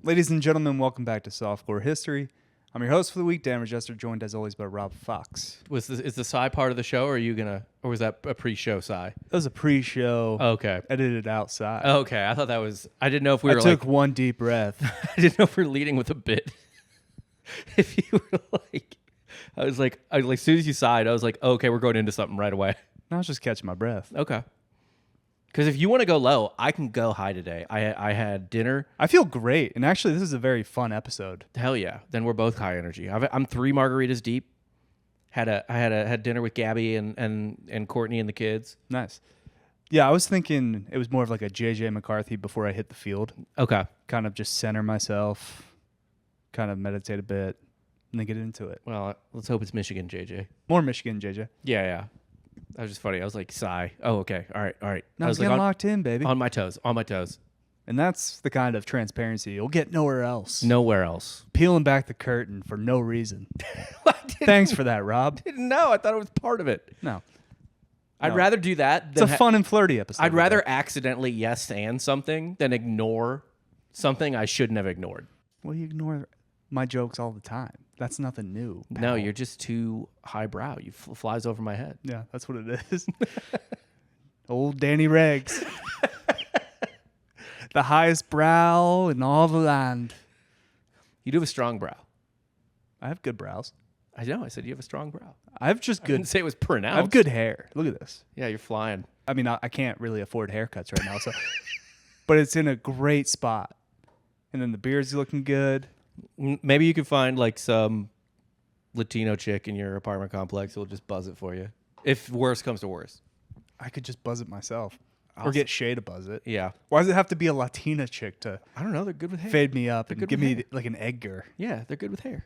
Ladies and gentlemen, welcome back to Softcore History. I'm your host for the week, Dan Regester, joined as always by Rob Fox. Is the Psy part of the show, or or was that a pre-show Psy? That was a pre-show. Okay. Edited outside. Okay, I thought that was. I didn't know if we were. I took one deep breath. I didn't know if we were leading with a bit. If you were like, I was like, as soon as you sighed, I was like, okay, we're going into something right away. I was just catching my breath. Okay. Because if you want to go low, I can go high today. I had dinner. I feel great, and actually, this is a very fun episode. Hell yeah! Then we're both high energy. I'm 3 margaritas deep. I had dinner with Gabby and Courtney and the kids. Nice. Yeah, I was thinking it was more of like a JJ McCarthy before I hit the field. Okay. Kind of just center myself, kind of meditate a bit, and then get into it. Well, let's hope it's Michigan, JJ. More Michigan, JJ. Yeah. That was just funny. I was like, sigh. Oh, okay. All right. Now I was getting like, locked in, baby. on my toes. And that's the kind of transparency you'll get nowhere else. Nowhere else. Peeling back the curtain for no reason. Thanks for that, Rob. Didn't know. I thought it was part of it. No. I'd rather do that. It's a fun and flirty episode. I'd rather accidentally yes and something than ignore something I shouldn't have ignored. Well, you ignore my jokes all the time. That's nothing new. Pal. No, you're just too highbrow. You flies over my head. Yeah, that's what it is. Old Danny Reggs. The highest brow in all the land. You do have a strong brow. I have good brows. I know. I said you have a strong brow. I have just good. I didn't say it was pronounced. I have good hair. Look at this. Yeah, you're flying. I mean, I can't really afford haircuts right now, so, but it's in a great spot. And then the beard's looking good. Maybe you could find like some Latino chick in your apartment complex who'll just buzz it for you. If worse comes to worse. I could just buzz it myself. Or get Shay to buzz it. Yeah. Why does it have to be a Latina chick to I don't know. They're good with hair. fade me up and good give with me hair. like an Edgar? Yeah, they're good with hair.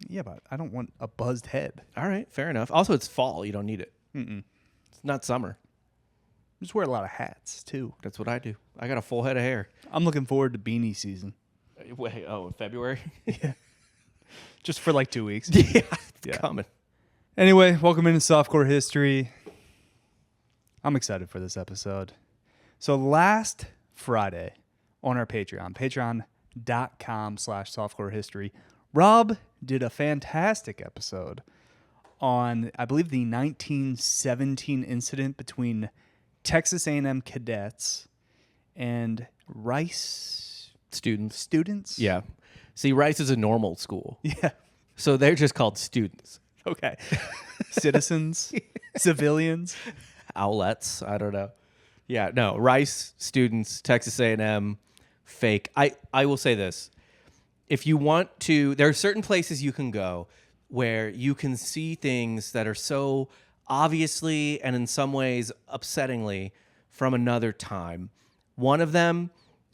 Yeah, but I don't want a buzzed head. All right, fair enough. Also, it's fall. You don't need it. Mm-mm. It's not summer. I just wear a lot of hats, too. That's what I do. I got a full head of hair. I'm looking forward to beanie season. Wait, in February? Yeah. Just for like 2 weeks. Yeah, it's coming. Anyway, welcome into Softcore History. I'm excited for this episode. So last Friday on our Patreon, patreon.com/softcorehistory, Rob did a fantastic episode on, I believe, the 1917 incident between Texas A&M cadets and Rice students. Yeah. See, Rice is a normal school. Yeah. So they're just called students. Okay. Citizens, civilians. Owlets. I don't know. Yeah, no. Rice students, Texas A&M, fake. I will say this. If you want to, there are certain places you can go where you can see things that are so obviously and in some ways upsettingly from another time. One of them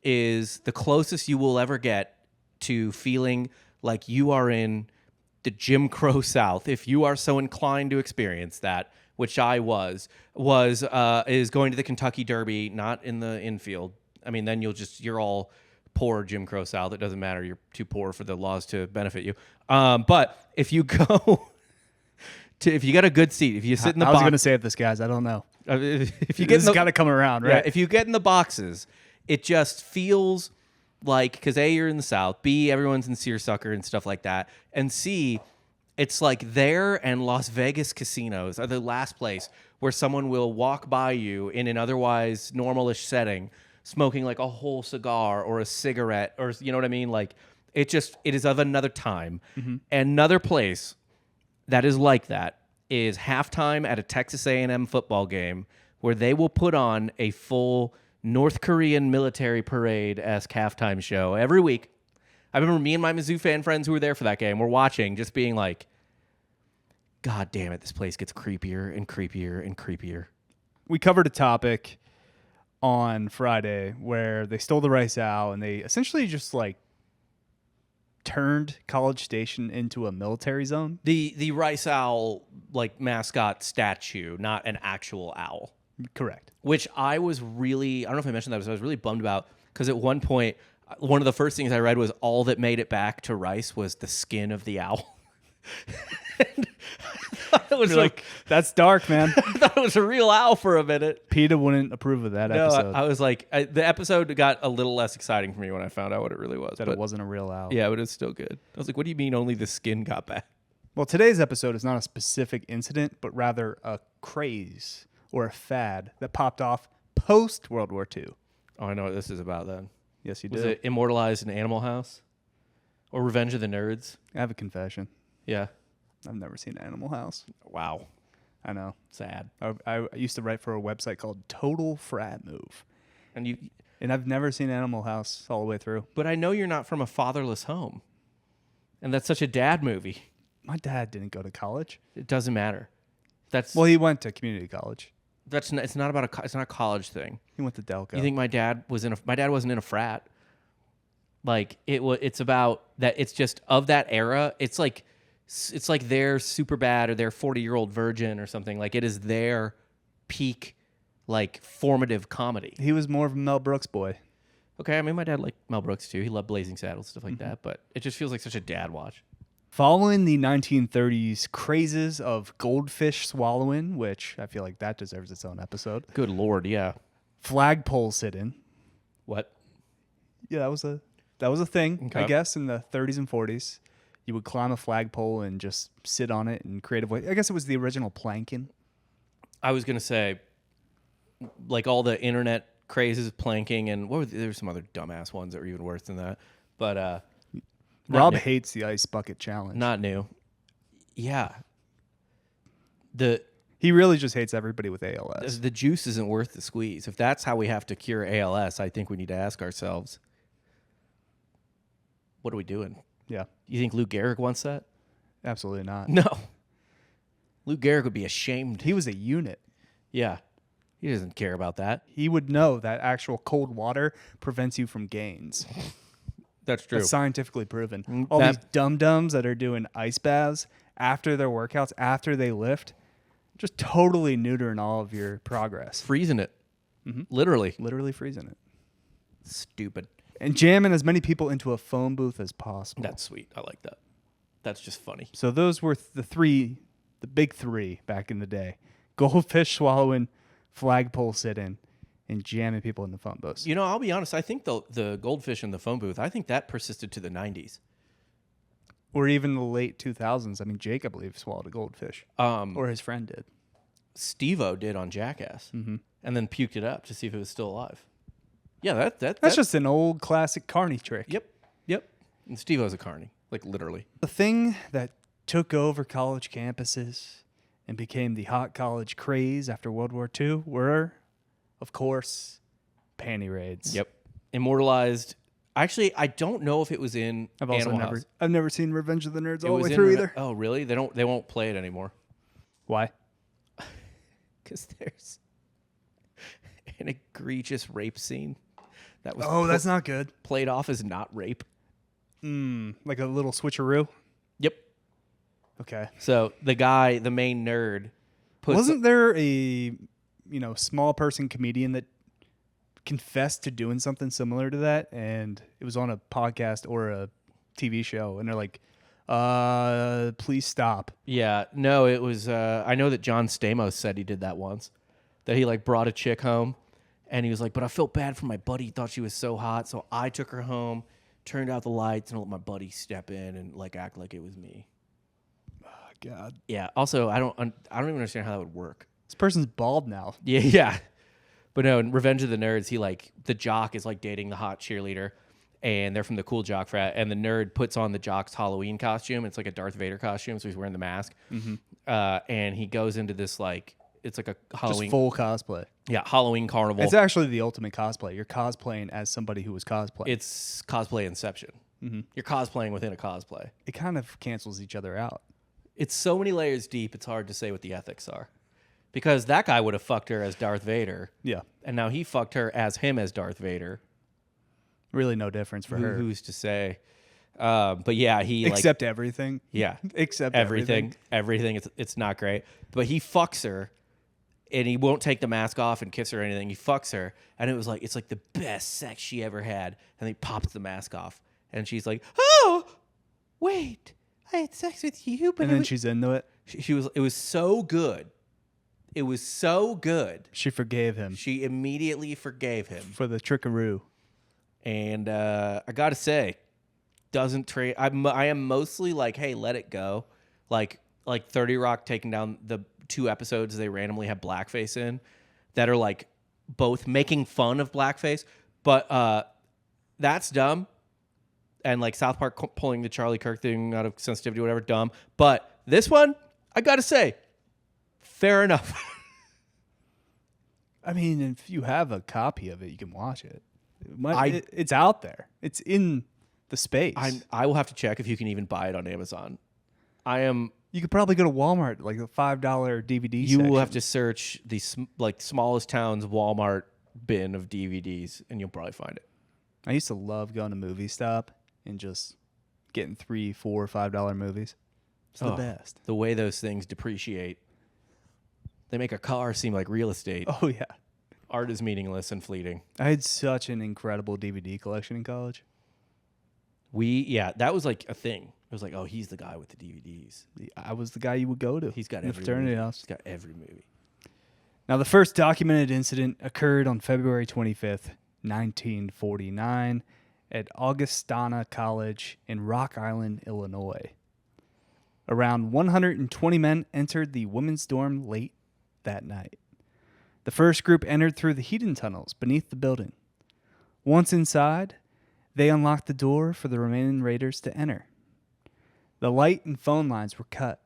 is the closest you will ever get to feeling like you are in the Jim Crow South, if you are so inclined to experience that, which I is going to the Kentucky Derby, not in the infield. I mean, then you're all poor Jim Crow South. It doesn't matter. You're too poor for the laws to benefit you. But if you go if you get a good seat, if you sit in the box. I was going to say this, guys. I don't know. If you get this has got to come around, right? Yeah, if you get in the boxes, it just feels like, because A, you're in the South, B, everyone's in seersucker and stuff like that, and C, it's like there and Las Vegas casinos are the last place where someone will walk by you in an otherwise normalish setting, smoking like a whole cigar or a cigarette, or you know what I mean? Like it is of another time. Mm-hmm. Another place that is like that is halftime at a Texas A&M football game where they will put on a full North Korean military parade-esque halftime show every week. I remember me and my Mizzou fan friends who were there for that game were watching, just being like, God damn it, this place gets creepier and creepier and creepier. We covered a topic on Friday where they stole the Rice Owl and they essentially just like turned College Station into a military zone. The Rice Owl like mascot statue, not an actual owl. Correct. Which I was really, I don't know if I mentioned that, but I was really bummed about because at one point, one of the first things I read was all that made it back to Rice was the skin of the owl. And I thought it was You're like, that's dark, man. I thought it was a real owl for a minute. PETA wouldn't approve of that No, episode. I was like, the episode got a little less exciting for me when I found out what it really was. That it wasn't a real owl. Yeah, but it's still good. I was like, what do you mean only the skin got back? Well, today's episode is not a specific incident, but rather a craze or a fad that popped off post World War II. Oh, I know what this is about then. Yes, you do. Was it immortalized in Animal House? Or Revenge of the Nerds? I have a confession. Yeah. I've never seen Animal House. Wow. I know. Sad. I used to write for a website called Total Frat Move, and I've never seen Animal House all the way through. But I know you're not from a fatherless home. And that's such a dad movie. My dad didn't go to college. It doesn't matter. Well, he went to community college. It's not about it's not a college thing. He went to Delco. You think my dad wasn't in a frat? Like it's about that. It's just of that era. It's like their Superbad or their 40-year-old virgin or something. Like it is their peak, like formative comedy. He was more of a Mel Brooks boy. Okay, I mean my dad liked Mel Brooks too. He loved Blazing Saddles, stuff like that. But it just feels like such a dad watch. Following the 1930s crazes of goldfish swallowing, which I feel like that deserves its own episode. Good Lord, yeah. Flagpole sit-in. What? Yeah, that was a thing, Okay. I guess, in the 30s and 40s. You would climb a flagpole and just sit on it in creative ways. I guess it was the original planking. I was gonna say, like all the internet crazes of planking, and there were some other dumbass ones that were even worse than that. But Rob hates the ice bucket challenge. not new. Yeah. He really just hates everybody with ALS. The juice isn't worth the squeeze. If that's how we have to cure ALS, I think we need to ask ourselves, what are we doing? Yeah, You think Lou Gehrig wants that? absolutely not. No. Lou Gehrig would be ashamed. He was a unit. Yeah. He doesn't care about that. He would know that actual cold water prevents you from gains. That's true. That's scientifically proven. All these dum-dums that are doing ice baths after their workouts, after they lift, just totally neutering all of your progress. Freezing it. Literally. Literally freezing it. Stupid. And jamming as many people into a phone booth as possible. That's sweet. I like that. That's just funny. So those were the big three back in the day. Goldfish swallowing, flagpole sit-in, and jamming people in the phone booths. You know, I'll be honest. I think the goldfish in the phone booth, I think that persisted to the 90s. Or even the late 2000s. I mean, Jake, I believe, swallowed a goldfish. Or his friend did. Steve-O did on Jackass. And then puked it up to see if it was still alive. Yeah, That's just an old classic carny trick. Yep. And Steve-O's a carny, like literally. The thing that took over college campuses and became the hot college craze after World War II were, of course, panty raids. Yep. Immortalized. Actually, I don't know if it was in Animal House. I've never seen Revenge of the Nerds It all the was way in through either. Oh, really? They won't play it anymore. Why? Because there's an egregious rape scene that was That's not good. played off as not rape. Like a little switcheroo. Yep. Okay. So the main nerd, Wasn't there a small person comedian that confessed to doing something similar to that, and it was on a podcast or a TV show, and they're like, please stop. Yeah, no, it was. I know that John Stamos said he did that once. That he like brought a chick home, and he was like, "But I felt bad for my buddy. He thought she was so hot, so I took her home, turned out the lights, and let my buddy step in and like act like it was me." Oh, God. Yeah. Also, I don't even understand how that would work. This person's bald now. Yeah. But no, in Revenge of the Nerds, the jock is like dating the hot cheerleader, and they're from the cool jock frat, and the nerd puts on the jock's Halloween costume. It's like a Darth Vader costume, so he's wearing the mask. And he goes into this like, it's like a Halloween. Just full cosplay. Yeah, Halloween carnival. It's actually the ultimate cosplay. You're cosplaying as somebody who was cosplaying. It's cosplay inception. You're cosplaying within a cosplay. It kind of cancels each other out. It's so many layers deep, it's hard to say what the ethics are. Because that guy would have fucked her as Darth Vader. Yeah. And now he fucked her as him as Darth Vader. Really no difference for her. Who's to say? But yeah, he Except everything. Yeah. Except everything. It's not great. But he fucks her, and he won't take the mask off and kiss her or anything. He fucks her, and it's like the best sex she ever had. And he pops the mask off, and she's like, "Oh, wait, I had sex with you, but And then she's into it. she was. It was so good. It was so good. She forgave him She immediately forgave him. for the trickaroo. And I gotta say, doesn't trade. I am mostly like, hey, let it go. Like 30 Rock taking down the 2 episodes they randomly have blackface in, that are like both making fun of blackface, but that's dumb. And like South Park pulling the Charlie Kirk thing out of sensitivity, whatever, dumb. But this one, I gotta say, fair enough. I mean, if you have a copy of it, you can watch it. It's out there. It's in the space. I will have to check if you can even buy it on Amazon. You could probably go to Walmart, like a $5 DVD You section. will have to search the smallest town's Walmart bin of DVDs, and you'll probably find it. I used to love going to Movie Stop and just getting $3, $4, $5 movies. It's the best. The way those things depreciate. They make a car seem like real estate. Oh, yeah. Art is meaningless and fleeting. I had such an incredible DVD collection in college. That was like a thing. It was like, oh, he's the guy with the DVDs. I was the guy you would go to. He's got in the every fraternity movie. house. He's got every movie. Now, the first documented incident occurred on February 25th, 1949, at Augustana College in Rock Island, Illinois. Around 120 men entered the women's dorm late that night. The first group entered through the heating tunnels beneath the building. Once inside, they unlocked the door for the remaining raiders to enter. The light and phone lines were cut.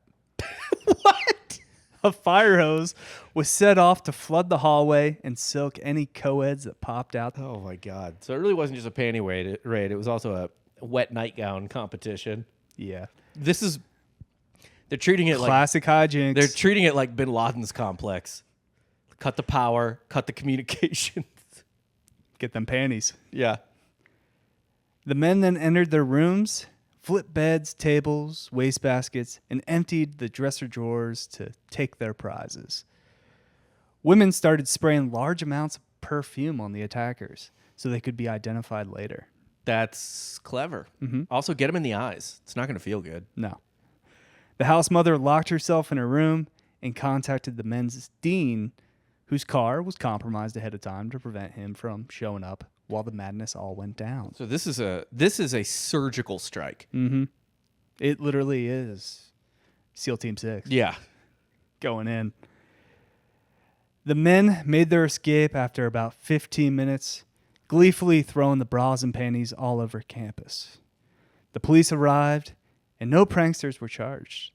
What? A fire hose was set off to flood the hallway and soak any coeds that popped out. Oh, my God. So it really wasn't just a panty raid. It was also a wet nightgown competition. Yeah. They're treating it Classic hijinks. They're treating it like Bin Laden's complex. Cut the power, cut the communications. Get them panties. Yeah. The men then entered their rooms, flipped beds, tables, wastebaskets, and emptied the dresser drawers to take their prizes. Women started spraying large amounts of perfume on the attackers so they could be identified later. That's clever. Mm-hmm. Also, get them in the eyes. It's not going to feel good. No. The house mother locked herself in her room and contacted the men's dean, whose car was compromised ahead of time to prevent him from showing up while the madness all went down. So this is a surgical strike. Mm-hmm. It literally is SEAL Team 6 Yeah. going in. The men made their escape after about 15 minutes, gleefully throwing the bras and panties all over campus. The police arrived, and no pranksters were charged.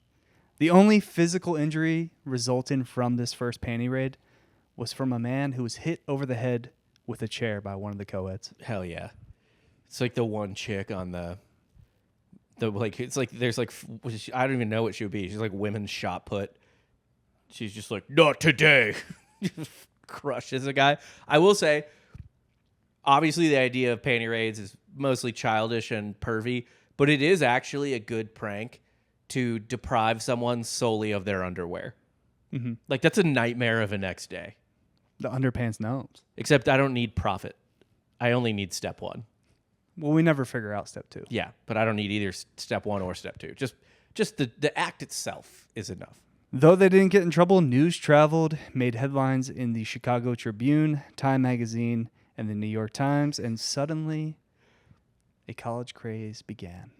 The only physical injury resulting from this first panty raid was from a man who was hit over the head with a chair by one of the coeds. Hell yeah. It's like the one chick on the like, it's like, there's like, I don't even know what she would be. She's like women's shot put. She's just like, not today. Just crushes a guy. I will say, obviously the idea of panty raids is mostly childish and pervy, but it is actually a good prank to deprive someone solely of their underwear. Mm-hmm. Like, that's a nightmare of a next day. The underpants gnomes. Except I don't need profit. I only need step 1. Well, we never figure out step 2. Yeah, but I don't need either step 1 or step 2. Just the act itself is enough. Though they didn't get in trouble, news traveled, made headlines in the Chicago Tribune, Time Magazine, and the New York Times, and suddenly a college craze began.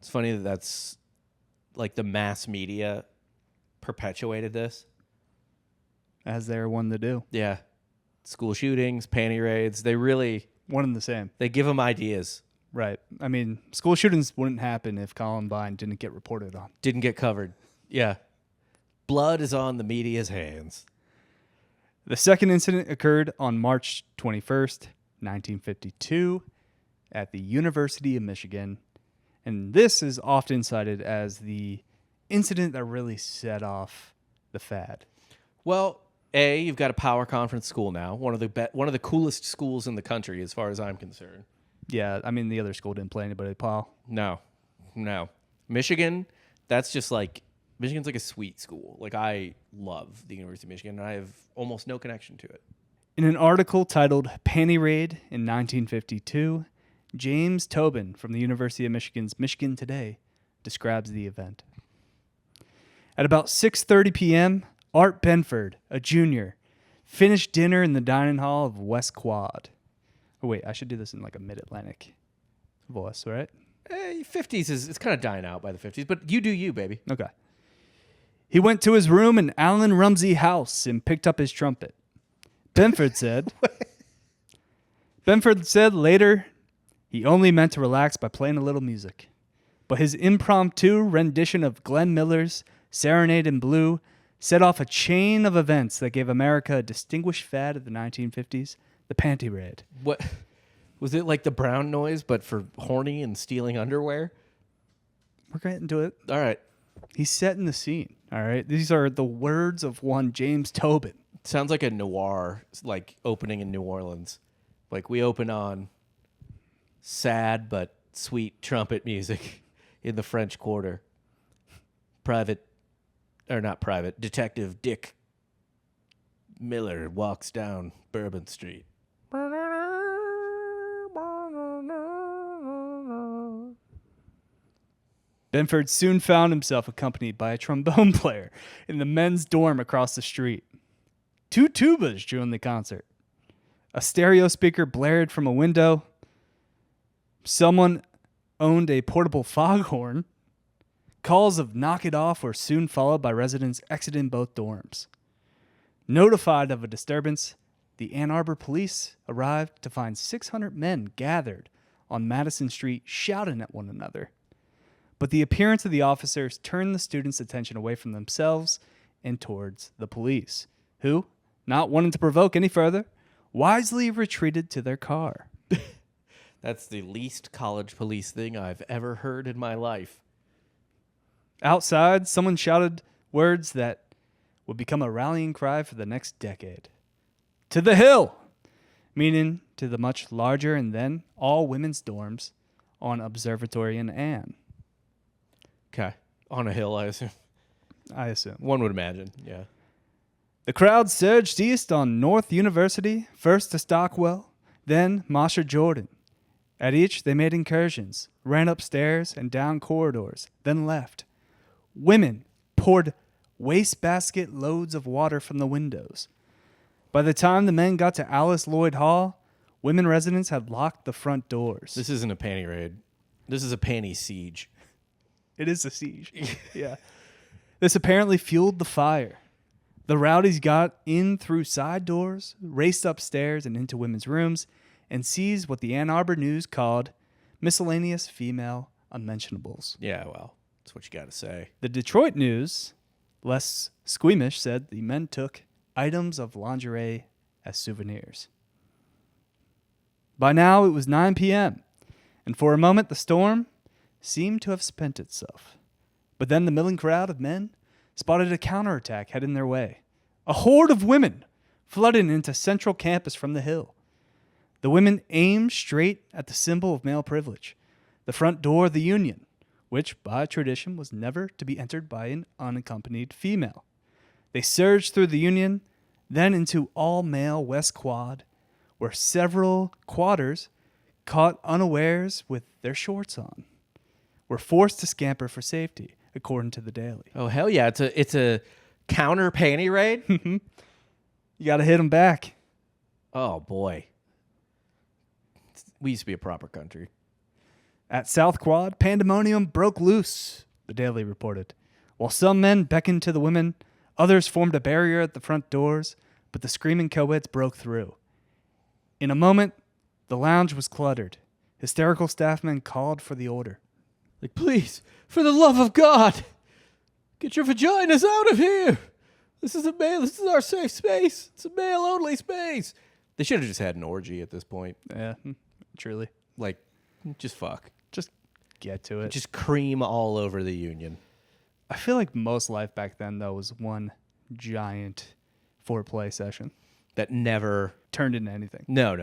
It's funny that that's like the mass media perpetuated this. As they're one to do. Yeah. School shootings, panty raids, they really, One and the same. they give them ideas. Right. I mean, school shootings wouldn't happen if Columbine didn't get reported on. Didn't get covered. Yeah. Blood is on the media's hands. The second incident occurred on March 21st, 1952, at the University of Michigan. And this is often cited as the incident that really set off the fad. Well, you've got a power conference school now, one of the coolest schools in the country as far as I'm concerned. Yeah, I mean, the other school didn't play anybody, Paul. No. Michigan, that's just like, Michigan's like a sweet school. Like, I love the University of Michigan, and I have almost no connection to it. In an article titled Panty Raid in 1952, James Tobin from the University of Michigan's Michigan Today describes the event. At about 6:30 p.m., Art Benford, a junior, finished dinner in the dining hall of West Quad. Oh, wait, I should do this in like a mid-Atlantic voice, right? 50s it's kind of dying out by the 50s, but you do you, baby. Okay. He went to his room in Allen Rumsey House and picked up his trumpet. Benford said later he only meant to relax by playing a little music. But his impromptu rendition of Glenn Miller's Serenade in Blue set off a chain of events that gave America a distinguished fad of the 1950s, the Panty raid. What was it, like the brown noise, but for horny and stealing underwear? We're getting to it. All right. He's setting the scene. All right. These are the words of one James Tobin. Sounds like a noir, like opening in New Orleans. Like we open on sad but sweet trumpet music in the French Quarter. Detective Dick Miller walks down Bourbon Street. Benford soon found himself accompanied by a trombone player in the men's dorm across the street. 2 tubas joined the concert. A stereo speaker blared from a window. Someone owned a portable foghorn. Calls of knock it off were soon followed by residents exiting both dorms. Notified of a disturbance, the Ann Arbor police arrived to find 600 men gathered on Madison Street shouting at one another. But the appearance of the officers turned the students' attention away from themselves and towards the police, who, not wanting to provoke any further, wisely retreated to their car. That's the least college police thing I've ever heard in my life. Outside, someone shouted words that would become a rallying cry for the next decade. To the hill! Meaning to the much larger and then all women's dorms on Observatory and Ann. Okay. On a hill, I assume. One would imagine, yeah. The crowd surged east on North University, first to Stockwell, then Marshall Jordan. At each, they made incursions, ran upstairs and down corridors, then left. Women poured wastebasket loads of water from the windows. By the time the men got to Alice Lloyd Hall, women residents had locked the front doors. This isn't a panty raid. This is a panty siege. It is a siege. Yeah. This apparently fueled the fire. The rowdies got in through side doors, raced upstairs and into women's rooms, and seized what the Ann Arbor News called miscellaneous female unmentionables. Yeah, well, that's what you got to say. The Detroit News, less squeamish, said the men took items of lingerie as souvenirs. By now, it was 9 p.m., and for a moment the storm seemed to have spent itself. But then the milling crowd of men spotted a counterattack heading their way. A horde of women flooded into Central Campus from the hill. The women aimed straight at the symbol of male privilege, the front door of the Union, which by tradition was never to be entered by an unaccompanied female. They surged through the Union, then into all-male West Quad, where several quadders, caught unawares with their shorts on, were forced to scamper for safety, according to the Daily. Oh, hell yeah. It's a counter panty raid? You got to hit them back. Oh, boy. We used to be a proper country. At South Quad, pandemonium broke loose, the Daily reported. While some men beckoned to the women, others formed a barrier at the front doors, but the screaming coeds broke through. In a moment, the lounge was cluttered. Hysterical staff men called for the order. Like, please, for the love of God, get your vaginas out of here. This is our safe space. It's a male-only space. They should have just had an orgy at this point. Yeah, truly. Like, just fuck. Just get to it. Just cream all over the Union. I feel like most life back then, though, was one giant foreplay session. That never turned into anything. No.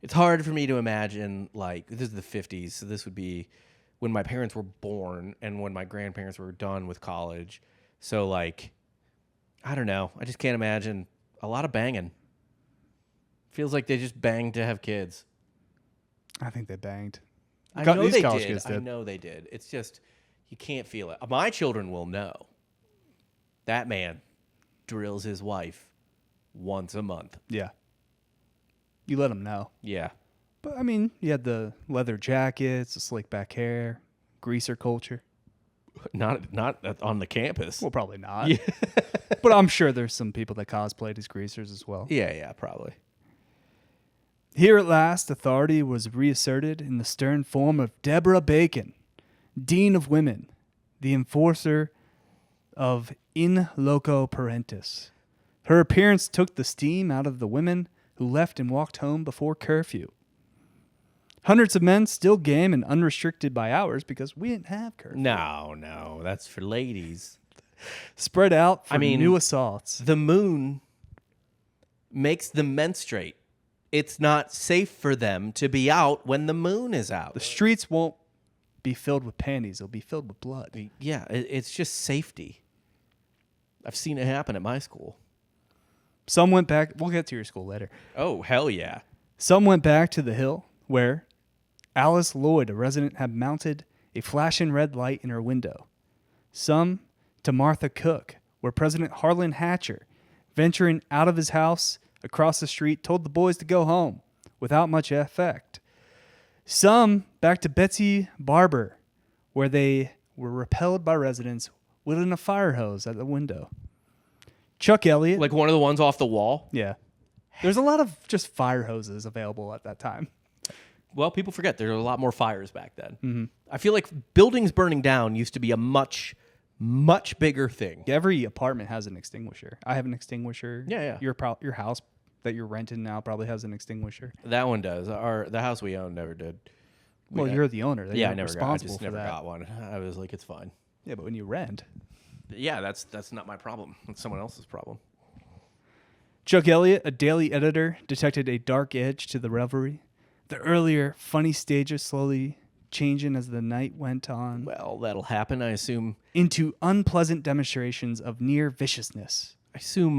It's hard for me to imagine, like, this is the 50s, so this would be when my parents were born and when my grandparents were done with college. So, like, I don't know. I just can't imagine a lot of banging. Feels like they just banged to have kids. I think they banged. I know These they college did. kids I did. know they did. It's just you can't feel it. My children will know. That man drills his wife once a month. Yeah. You let them know. Yeah. But, I mean, you had the leather jackets, the slick back hair, greaser culture. Not on the campus. Well, probably not. Yeah. But I'm sure there's some people that cosplayed as greasers as well. Yeah, probably. Here at last, authority was reasserted in the stern form of Deborah Bacon, Dean of Women, the enforcer of in loco parentis. Her appearance took the steam out of the women who left and walked home before curfew. Hundreds of men still game and unrestricted by hours because we didn't have curfew. No, that's for ladies. Spread out for new assaults. The moon makes them menstruate. It's not safe for them to be out when the moon is out. The streets won't be filled with panties. They'll be filled with blood. Yeah, it's just safety. I've seen it happen at my school. Some went back. We'll get to your school later. Oh, hell yeah. Some went back to the hill where Alice Lloyd, a resident, had mounted a flashing red light in her window. Some to Martha Cook, where President Harlan Hatcher, venturing out of his house across the street, told the boys to go home without much effect. Some back to Betsy Barber, where they were repelled by residents wielding a fire hose at the window. Chuck Elliott. Like one of the ones off the wall? Yeah. There's a lot of just fire hoses available at that time. Well, people forget there were a lot more fires back then. Mm-hmm. I feel like buildings burning down used to be a much bigger thing. Every apartment has an extinguisher. I have an extinguisher. Yeah. Your house that you're renting now probably has an extinguisher. That one does. The house we owned never did. Well, you're the owner. Yeah, I never responsible for that. got one. I was like, it's fine. Yeah, but when you rent. Yeah, that's not my problem. It's someone else's problem. Chuck Elliott, a daily editor, detected a dark edge to the revelry. The earlier funny stages slowly changing as the night went on. Well, that'll happen, I assume. Into unpleasant demonstrations of near viciousness. I assume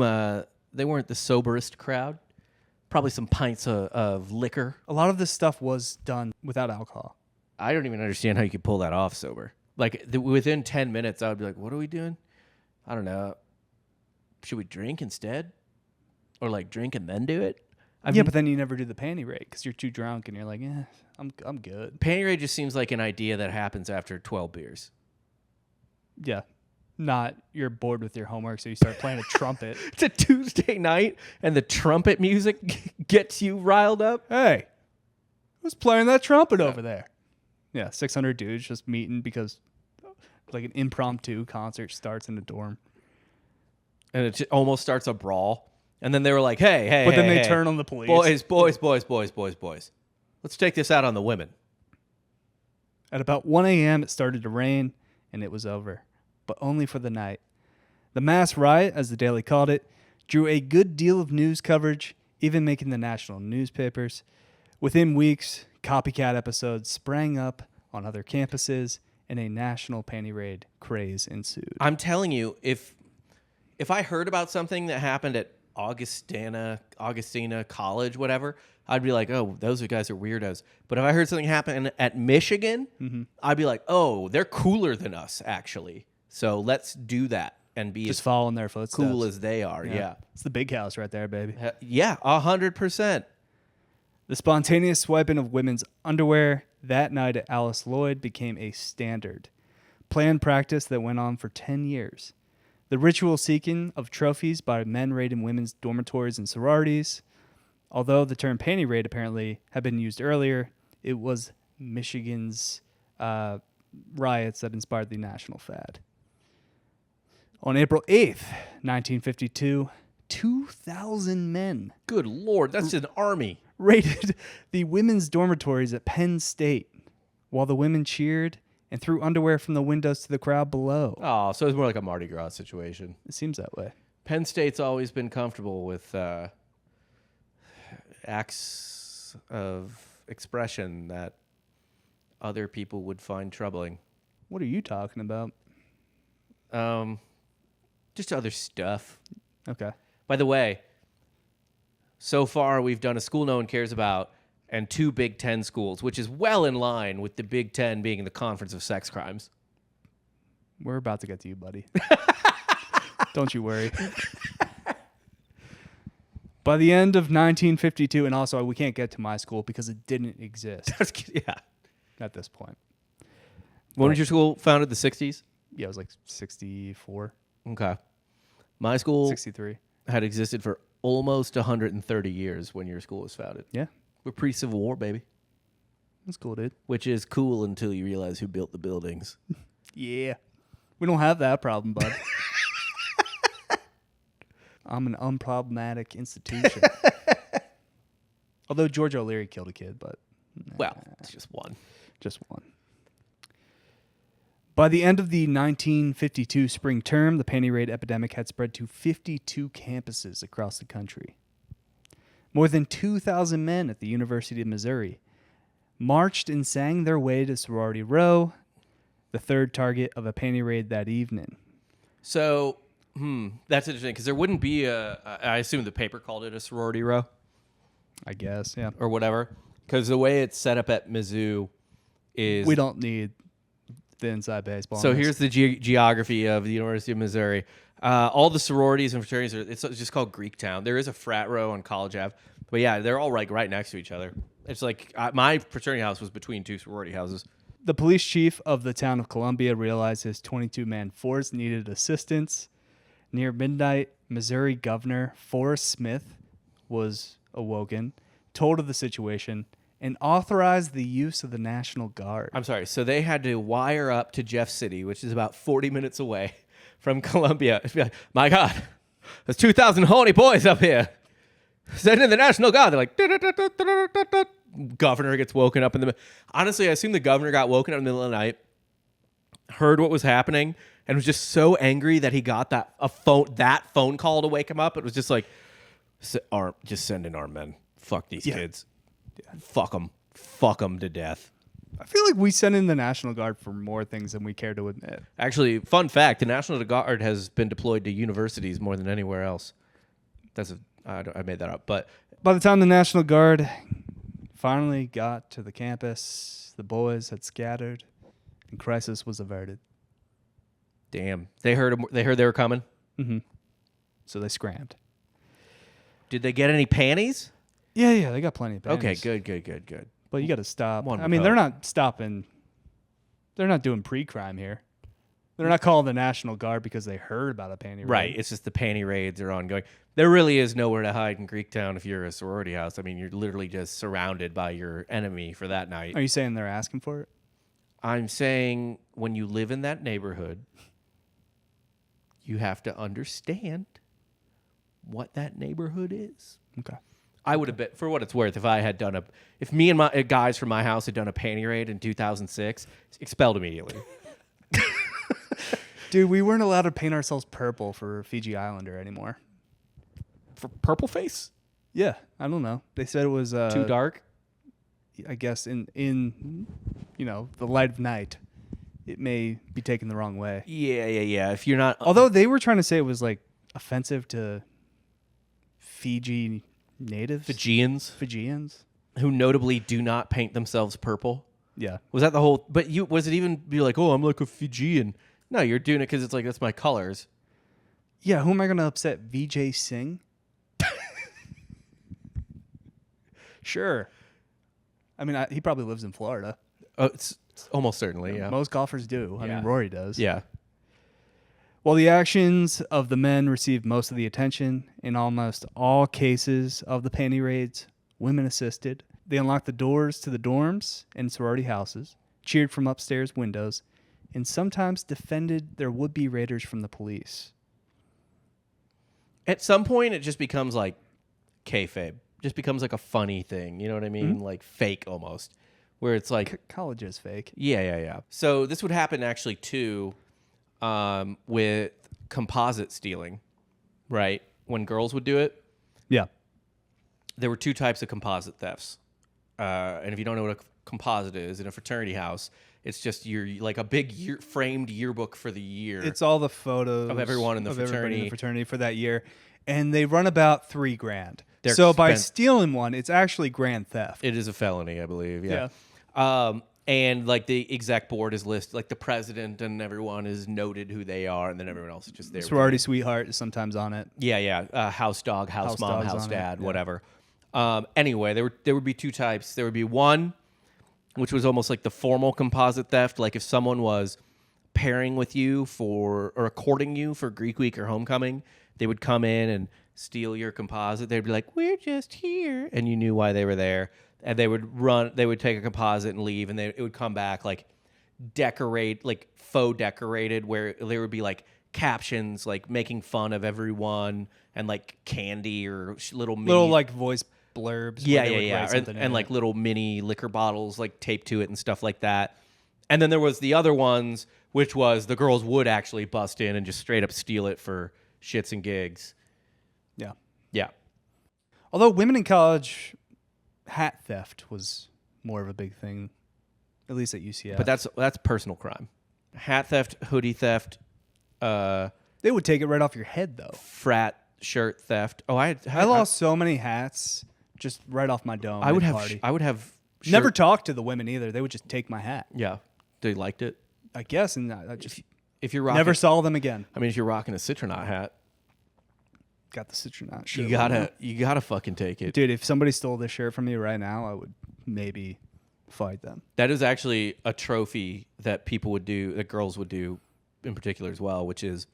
they weren't the soberest crowd. Probably some pints of liquor. A lot of this stuff was done without alcohol. I don't even understand how you could pull that off sober. Like, within 10 minutes, I would be like, what are we doing? I don't know. Should we drink instead? Or, like, drink and then do it? But then you never do the panty raid because you're too drunk and you're like, I'm good. Panty raid just seems like an idea that happens after 12 beers. Yeah. Not you're bored with your homework, so you start playing a trumpet. It's a Tuesday night, and the trumpet music gets you riled up. Hey, who's playing that trumpet over there? Yeah, 600 dudes just meeting because like an impromptu concert starts in a dorm. And it almost starts a brawl. And then they were like, hey. But then they hey. turn on the police. Boys. Let's take this out on the women. At about 1 a.m., it started to rain, and it was over. But only for the night. The mass riot, as the Daily called it, drew a good deal of news coverage, even making the national newspapers. Within weeks, copycat episodes sprang up on other campuses, and a national panty raid craze ensued. I'm telling you, if I heard about something that happened at Augustina College, whatever, I'd be like, oh, those guys are weirdos. But if I heard something happen at Michigan, I'd be like, oh, they're cooler than us, actually. So let's do that and be just as following their footsteps. Cool as they are. Yeah. It's the big house right there, baby. Yeah, 100%. The spontaneous swiping of women's underwear that night at Alice Lloyd became a standard, planned practice that went on for 10 years. The ritual seeking of trophies by men raiding women's dormitories and sororities. Although the term panty raid apparently had been used earlier, it was Michigan's riots that inspired the national fad. On April 8th, 1952, 2,000 men. Good Lord, that's an army. Raided the women's dormitories at Penn State while the women cheered and threw underwear from the windows to the crowd below. Oh, so it's more like a Mardi Gras situation. It seems that way. Penn State's always been comfortable with acts of expression that other people would find troubling. What are you talking about? Just other stuff. Okay. By the way, so far we've done A School No One Cares About, and 2 Big Ten schools, which is well in line with the Big Ten being the conference of sex crimes. We're about to get to you, buddy. Don't you worry. By the end of 1952, and also we can't get to my school because it didn't exist Yeah. at this point. When was your school founded? The 60s? Yeah, it was like 64, Okay. My school 63. had existed for almost 130 years when your school was founded. Yeah, We're pre-Civil War, baby. that's cool, dude. Which is cool until you realize who built the buildings. Yeah. We don't have that problem, bud. I'm an unproblematic institution. Although George O'Leary killed a kid, but Well, it's just one. just one. By the end of the 1952 spring term, the panty raid epidemic had spread to 52 campuses across the country. More than 2,000 men at the University of Missouri marched and sang their way to Sorority Row, the third target of a panty raid that evening. So, that's interesting because there wouldn't be I assume the paper called it a sorority row I guess, yeah. or whatever. Because the way it's set up at Mizzou is... We don't need the inside baseball. So on this. here's the geography of the University of Missouri. All the sororities and fraternities, it's just called Greek Town. There is a frat row on College Ave. But yeah, they're all like right next to each other. It's like my fraternity house was between 2 sorority houses. The police chief of the town of Columbia realized his 22-man force needed assistance. Near midnight, Missouri Governor Forrest Smith was awoken, told of the situation, and authorized the use of the National Guard. I'm sorry. So they had to wire up to Jeff City, which is about 40 minutes away from Columbia. Be like, my God, there's 2,000 horny boys up here. Send in the National Guard. They're like, governor gets woken up in the... Honestly, I assume the governor got woken up in the middle of the night, heard what was happening, and was just so angry that he got that phone call to wake him up. It was just like, just send in our men. Fuck these kids. Yeah. Fuck them to death. I feel like we send in the National Guard for more things than we care to admit. Actually, fun fact, the National Guard has been deployed to universities more than anywhere else. I made that up. But by the time the National Guard finally got to the campus, the boys had scattered and crisis was averted. Damn. They heard they were coming? Mm-hmm. So they scrammed. Did they get any panties? Yeah, they got plenty of panties. Okay, good. But you got to stop. One I mean, they're not stopping. They're not doing pre-crime here. They're not calling the National Guard because they heard about a panty raid. Right. It's just the panty raids are ongoing. There really is nowhere to hide in Greektown if you're a sorority house. I mean, you're literally just surrounded by your enemy for that night. Are you saying they're asking for it? I'm saying when you live in that neighborhood, you have to understand what that neighborhood is. Okay. I would have bet, for what it's worth, if me and my guys from my house had done a panty raid in 2006, expelled immediately. Dude, we weren't allowed to paint ourselves purple for Fiji Islander anymore. For purple face? Yeah, I don't know. They said it was Too dark? I guess in the light of night, it may be taken the wrong way. Yeah. If you're not... Although they were trying to say it was like offensive to Fiji natives. Fijians. Who notably do not paint themselves purple. Yeah. Was that the whole... But was it even be like, oh, I'm like a Fijian? No, you're doing it because it's like, that's my colors. Yeah, who am I going to upset? VJ Singh? Sure. I mean, he probably lives in Florida. It's almost certainly, yeah. Most golfers do. I mean, Rory does. Yeah. While the actions of the men received most of the attention, in almost all cases of the panty raids, women assisted. They unlocked the doors to the dorms and sorority houses, cheered from upstairs windows, and sometimes defended their would-be raiders from the police. At some point, it just becomes like kayfabe. Just becomes like a funny thing. You know what I mean? Mm-hmm. Like fake almost. Where it's like... College is fake. Yeah. So this would happen actually too with composite stealing, right? When girls would do it. Yeah. There were 2 types of composite thefts. And if you don't know what a composite is, in a fraternity house, it's just like a big framed yearbook for the year. It's all the photos of everyone in the fraternity. fraternity. In the fraternity for that year. And they run about $3,000. So by stealing one, it's actually grand theft. It is a felony, I believe. Yeah. And like the exec board is listed, like the president and everyone is noted who they are, and then everyone else is just there. Sorority sweetheart is sometimes on it. Yeah. House dog, house mom, house dad, whatever. Anyway, there would be two types. There would be one, which was almost like the formal composite theft. Like if someone was pairing with you or courting you for Greek Week or homecoming, they would come in and steal your composite. They'd be like, "We're just here," and you knew why they were there. And they would take a composite and leave, and it would come back like faux decorated, where there would be like captions like making fun of everyone and like candy or little like voice blurbs. Yeah. And like little mini liquor bottles like taped to it and stuff like that. And then there was the other ones, which was the girls would actually bust in and just straight up steal it for shits and gigs. Yeah. Although women in college, hat theft was more of a big thing, at least at UCF. But that's personal crime. Hat theft, hoodie theft. They would take it right off your head, though. Frat shirt theft. Oh, I lost so many hats just right off my dome. I would have. Never talked to the women either. They would just take my hat. Yeah, they liked it, I guess, and I just if you're rocking, never saw them again. I mean, if you're rocking a citronaut hat, got the citronaut shirt. You gotta fucking take it, dude. If somebody stole this shirt from me right now, I would maybe fight them. That is actually a trophy that people would do, that girls would do in particular as well, which is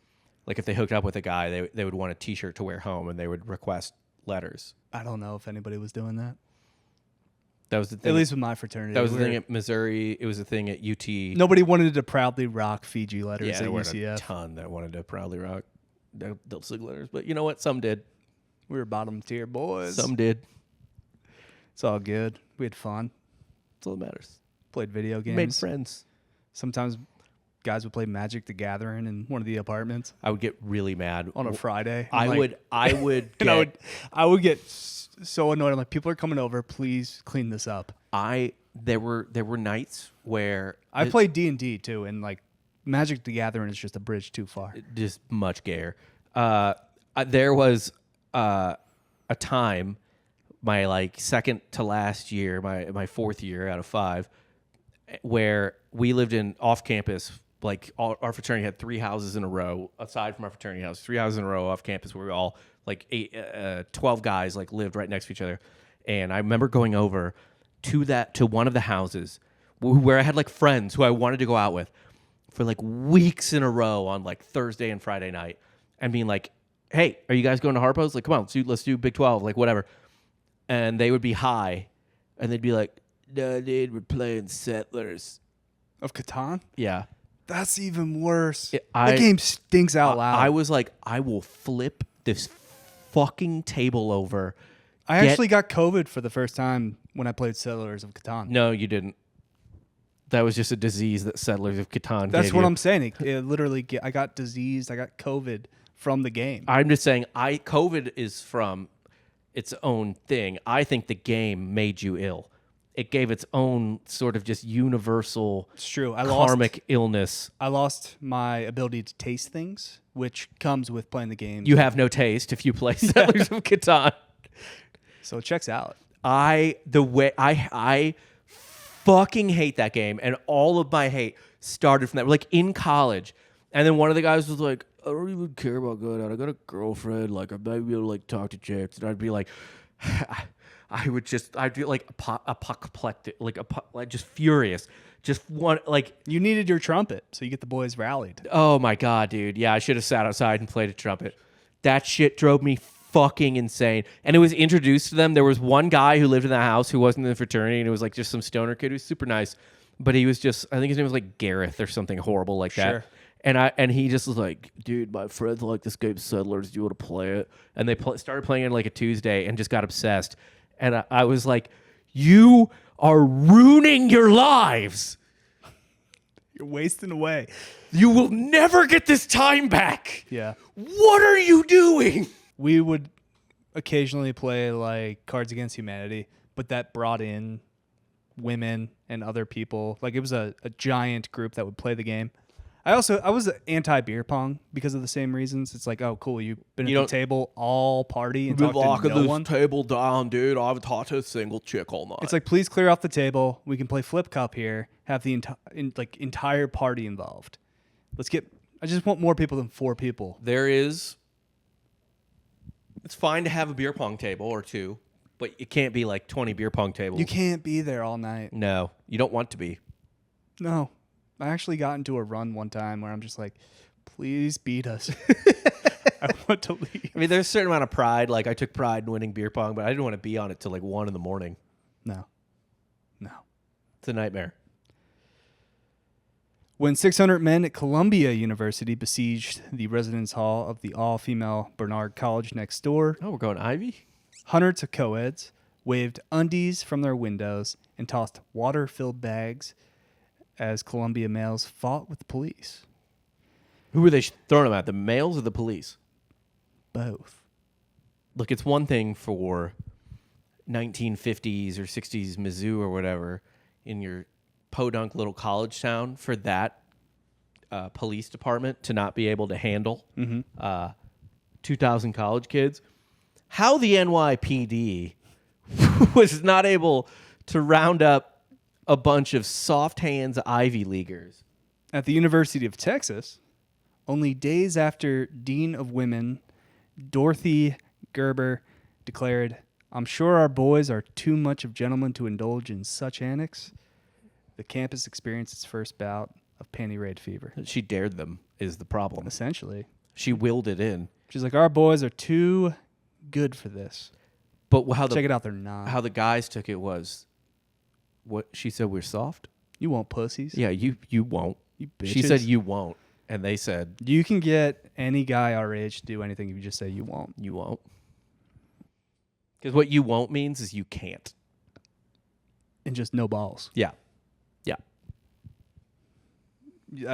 like if they hooked up with a guy, they would want a T-shirt to wear home, and they would request letters. I don't know if anybody was doing that. That was the thing. At least with my fraternity. That was the thing at Missouri. It was the thing at UT. Nobody wanted to proudly rock Fiji letters at there were UCF. A ton that wanted to proudly rock those letters, but you know what? Some did. We were bottom tier boys. Some did. It's all good. We had fun. That's all that matters. Played video games. Made friends. Sometimes guys would play Magic the Gathering in one of the apartments. I would get really mad on a Friday. I would get, I would get so annoyed. I'm like, people are coming over. Please clean this up. There were nights where I played D&D too, and like Magic the Gathering is just a bridge too far. Just much gayer. There was a time, my like second to last year, my fourth year out of 5, where we lived in off campus. Like our fraternity had 3 houses in a row, aside from our fraternity house, 3 houses in a row off campus, where we all like 12 guys like lived right next to each other. And I remember going over to one of the houses where I had like friends who I wanted to go out with for like weeks in a row on like Thursday and Friday night, and being like, "Hey, are you guys going to Harpo's? Like, come on, let's do Big 12, like whatever." And they would be high, and they'd be like, "No, dude, we're playing Settlers of Catan." Yeah. That's even worse. That game stinks out loud. I was like, I will flip this fucking table over. I actually got COVID for the first time when I played Settlers of Catan. No, you didn't. That was just a disease that Settlers of Catan That's gave what you. I'm saying. It literally, I got diseased. I got COVID from the game. I'm just saying, COVID is from its own thing. I think the game made you ill. It gave its own sort of just universal karmic illness. I lost my ability to taste things, which comes with playing the game. You have no taste if you play Settlers of Catan. So it checks out. I fucking hate that game, and all of my hate started from that. Like in college, and then one of the guys was like, "I don't even care about going out. I got a girlfriend. Like I might be able to like talk to chicks," and I'd be like. I'd be like apoplectic, like just furious. Just want like you needed your trumpet, so you get the boys rallied. Oh my god, dude! Yeah, I should have sat outside and played a trumpet. That shit drove me fucking insane. And it was introduced to them. There was one guy who lived in the house who wasn't in the fraternity, and it was like just some stoner kid who was super nice, but he was just I think his name was like Gareth or something horrible like that. Sure. And he just was like, "Dude, my friends like this game Settlers. Do you want to play it?" And they started playing it like a Tuesday and just got obsessed. And I was like, "You are ruining your lives. You're wasting away. You will never get this time back. Yeah. What are you doing?" We would occasionally play like Cards Against Humanity, but that brought in women and other people. Like it was a giant group that would play the game. I was anti beer pong because of the same reasons. It's like, oh, cool, you've been You at the table all party and Been talked to locking no this one. table down, dude. I haven't talked to a single chick all night. It's like, please clear off the table. We can play flip cup here. Have the entire party involved. I just want more people than 4 people. it's fine to have a beer pong table or 2, but it can't be like 20 beer pong tables. You can't be there all night. No, you don't want to be. No. I actually got into a run one time where I'm just like, please beat us. I want to leave. I mean, there's a certain amount of pride. Like, I took pride in winning beer pong, but I didn't want to be on it till like 1 a.m. No. It's a nightmare. When 600 men at Columbia University besieged the residence hall of the all-female Bernard College next door, Oh, we're going Ivy? hundreds of coeds waved undies from their windows and tossed water-filled bags as Columbia males fought with the police. Who were they throwing them at? The males or the police? Both. Look, it's one thing for 1950s or 60s Mizzou or whatever in your podunk little college town for that police department to not be able to handle 2,000 college kids. How the NYPD was not able to round up a bunch of soft hands Ivy Leaguers. At the University of Texas, only days after Dean of Women Dorothy Gerber declared, "I'm sure our boys are too much of gentlemen to indulge in such antics," the campus experienced its first bout of panty raid fever. She dared them is the problem. Essentially. She willed it in. She's like, our boys are too good for this. But how Check it out, they're not. how the guys took it was, what she said, we're soft? You won't pussies. Yeah, you won't. You She bitches. said you won't. And they said, You can get any guy our age to do anything if you just say you won't. you won't. Because what you won't means is you can't. And just no balls. Yeah. Yeah.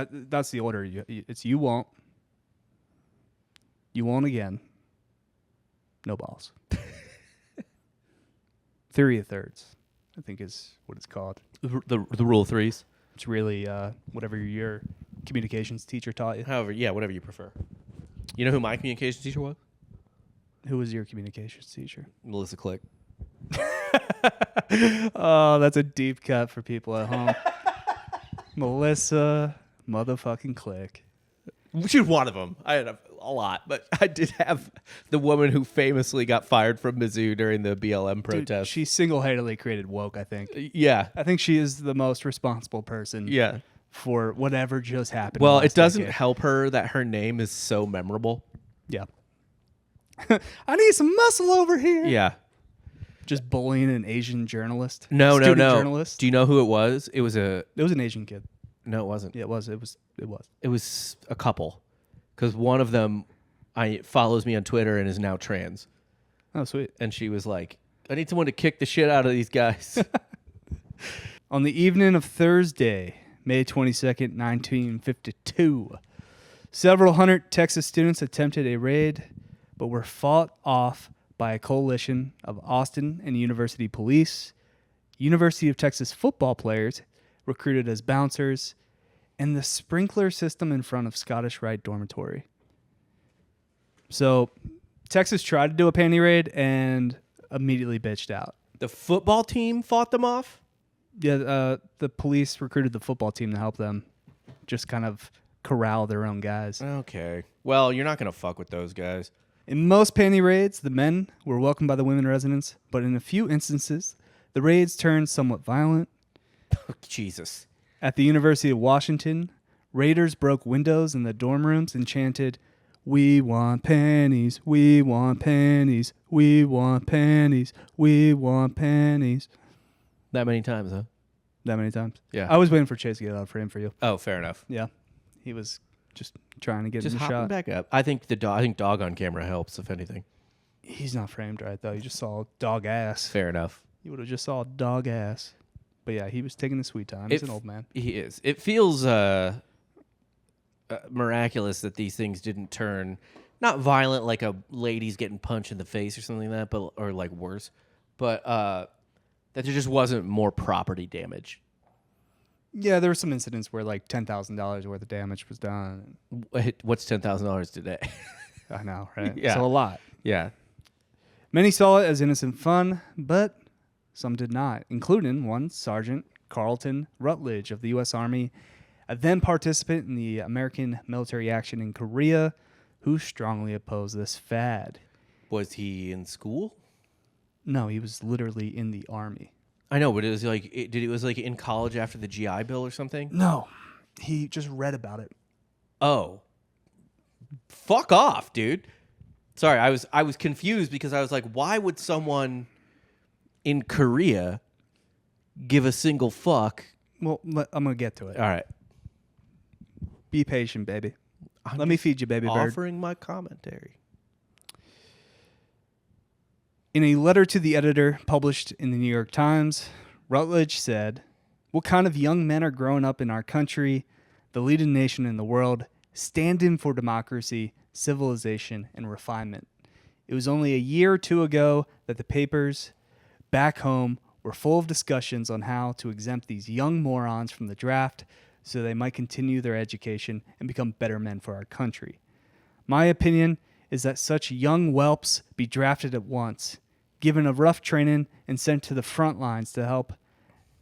That's the order. It's you won't. You won't again. No balls. Theory of thirds, I think is what it's called. The rule of threes. It's really whatever your communications teacher taught you. However, yeah, whatever you prefer. You know who my communications teacher was? Who was your communications teacher? Melissa Click. Oh, that's a deep cut for people at home. Melissa motherfucking Click. She's one of them. I had a lot, but I did have the woman who famously got fired from Mizzou during the BLM protest. Dude, she single-handedly created woke, I think. Yeah. I think she is the most responsible person Yeah. for whatever just happened. Well, last it doesn't decade. help her that her name is so memorable. Yeah. I need some muscle over here. Yeah. Just bullying an Asian journalist. No. Student journalist. Do you know who it was? It was It was an Asian kid. No, it wasn't. Yeah, it was. It was a couple. Because one of them follows me on Twitter and is now trans. Oh, sweet. And she was like, I need someone to kick the shit out of these guys. On the evening of Thursday, May 22nd, 1952, several hundred Texas students attempted a raid, but were fought off by a coalition of Austin and University police, University of Texas football players recruited as bouncers, and the sprinkler system in front of Scottish Rite Dormitory. So Texas tried to do a panty raid and immediately bitched out. The football team fought them off? Yeah, the police recruited the football team to help them just kind of corral their own guys. Okay. Well, you're not going to fuck with those guys. In most panty raids, the men were welcomed by the women residents, but in a few instances, the raids turned somewhat violent. Jesus. At the University of Washington, raiders broke windows in the dorm rooms and chanted, "We want panties, we want panties, we want panties, we want panties." That many times, huh? That many times. Yeah. I was waiting for Chase to get out of frame for you. Oh, fair enough. Yeah. He was just trying to get Just in the hopping shot. back up. I think dog on camera helps, if anything. He's not framed right, though. You just saw dog ass. Fair enough. You would have just saw dog ass. But yeah, he was taking the sweet time. He's an old man. He is. It feels miraculous that these things didn't turn not violent like a lady's getting punched in the face or something like that, but or like worse, but that there just wasn't more property damage. Yeah, there were some incidents where like $10,000 worth of damage was done. What's $10,000 today? I know, right? Yeah. So a lot. Yeah. Many saw it as innocent fun, but some did not, including one Sergeant Carlton Rutledge of the U.S. Army, a then participant in the American military action in Korea, who strongly opposed this fad. Was he in school? No, he was literally in the Army. I know, but it was like it was like in college after the GI Bill or something? No, he just read about it. Oh. Fuck off, dude. Sorry, I was confused because I was like, why would someone in Korea give a single fuck? Well, I'm going to get to it. All right. Be patient, baby. Let me feed you, baby bird. Offering my commentary. In a letter to the editor published in the New York Times, Rutledge said, "What kind of young men are growing up in our country, the leading nation in the world, standing for democracy, civilization, and refinement? It was only a year or two ago that the papers back home were full of discussions on how to exempt these young morons from the draft so they might continue their education and become better men for our country. My opinion is that such young whelps be drafted at once, given a rough training, and sent to the front lines to help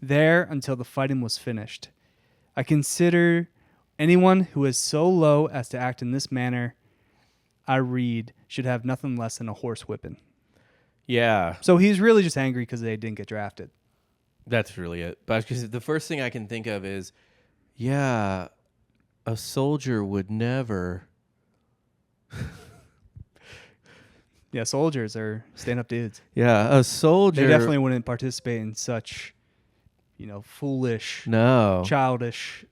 there until the fighting was finished. I consider anyone who is so low as to act in this manner, I read, should have nothing less than a horsewhipping." Yeah. So he's really just angry because they didn't get drafted. That's really it. But because the first thing I can think of is, yeah, a soldier would never. Yeah, soldiers are stand-up dudes. Yeah, a soldier. They definitely wouldn't participate in such, foolish, No. childish.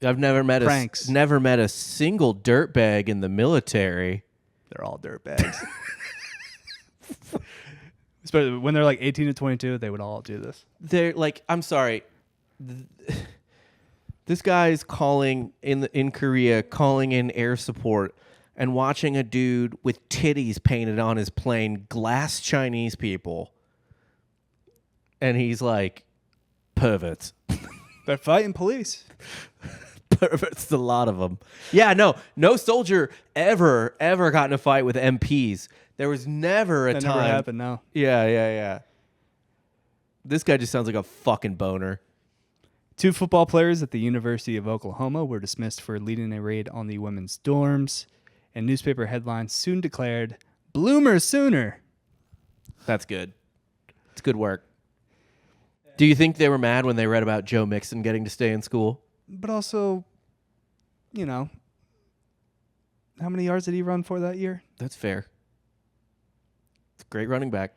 I've never met pranks. never met a single dirtbag in the military. They're all dirtbags. Especially when they're like 18 to 22, they would all do this. They're like, I'm sorry. This guy's calling in Korea, calling in air support and watching a dude with titties painted on his plane glass Chinese people. And he's like, perverts. They're fighting police. Perverts, a lot of them. Yeah, no soldier ever got in a fight with MPs. There was never a That time. never happened, no. Yeah. This guy just sounds like a fucking boner. 2 football players at the University of Oklahoma were dismissed for leading a raid on the women's dorms, and newspaper headlines soon declared, "Bloomer sooner." That's good. It's good work. Do you think they were mad when they read about Joe Mixon getting to stay in school? But also, how many yards did he run for that year? That's fair. It's a great running back.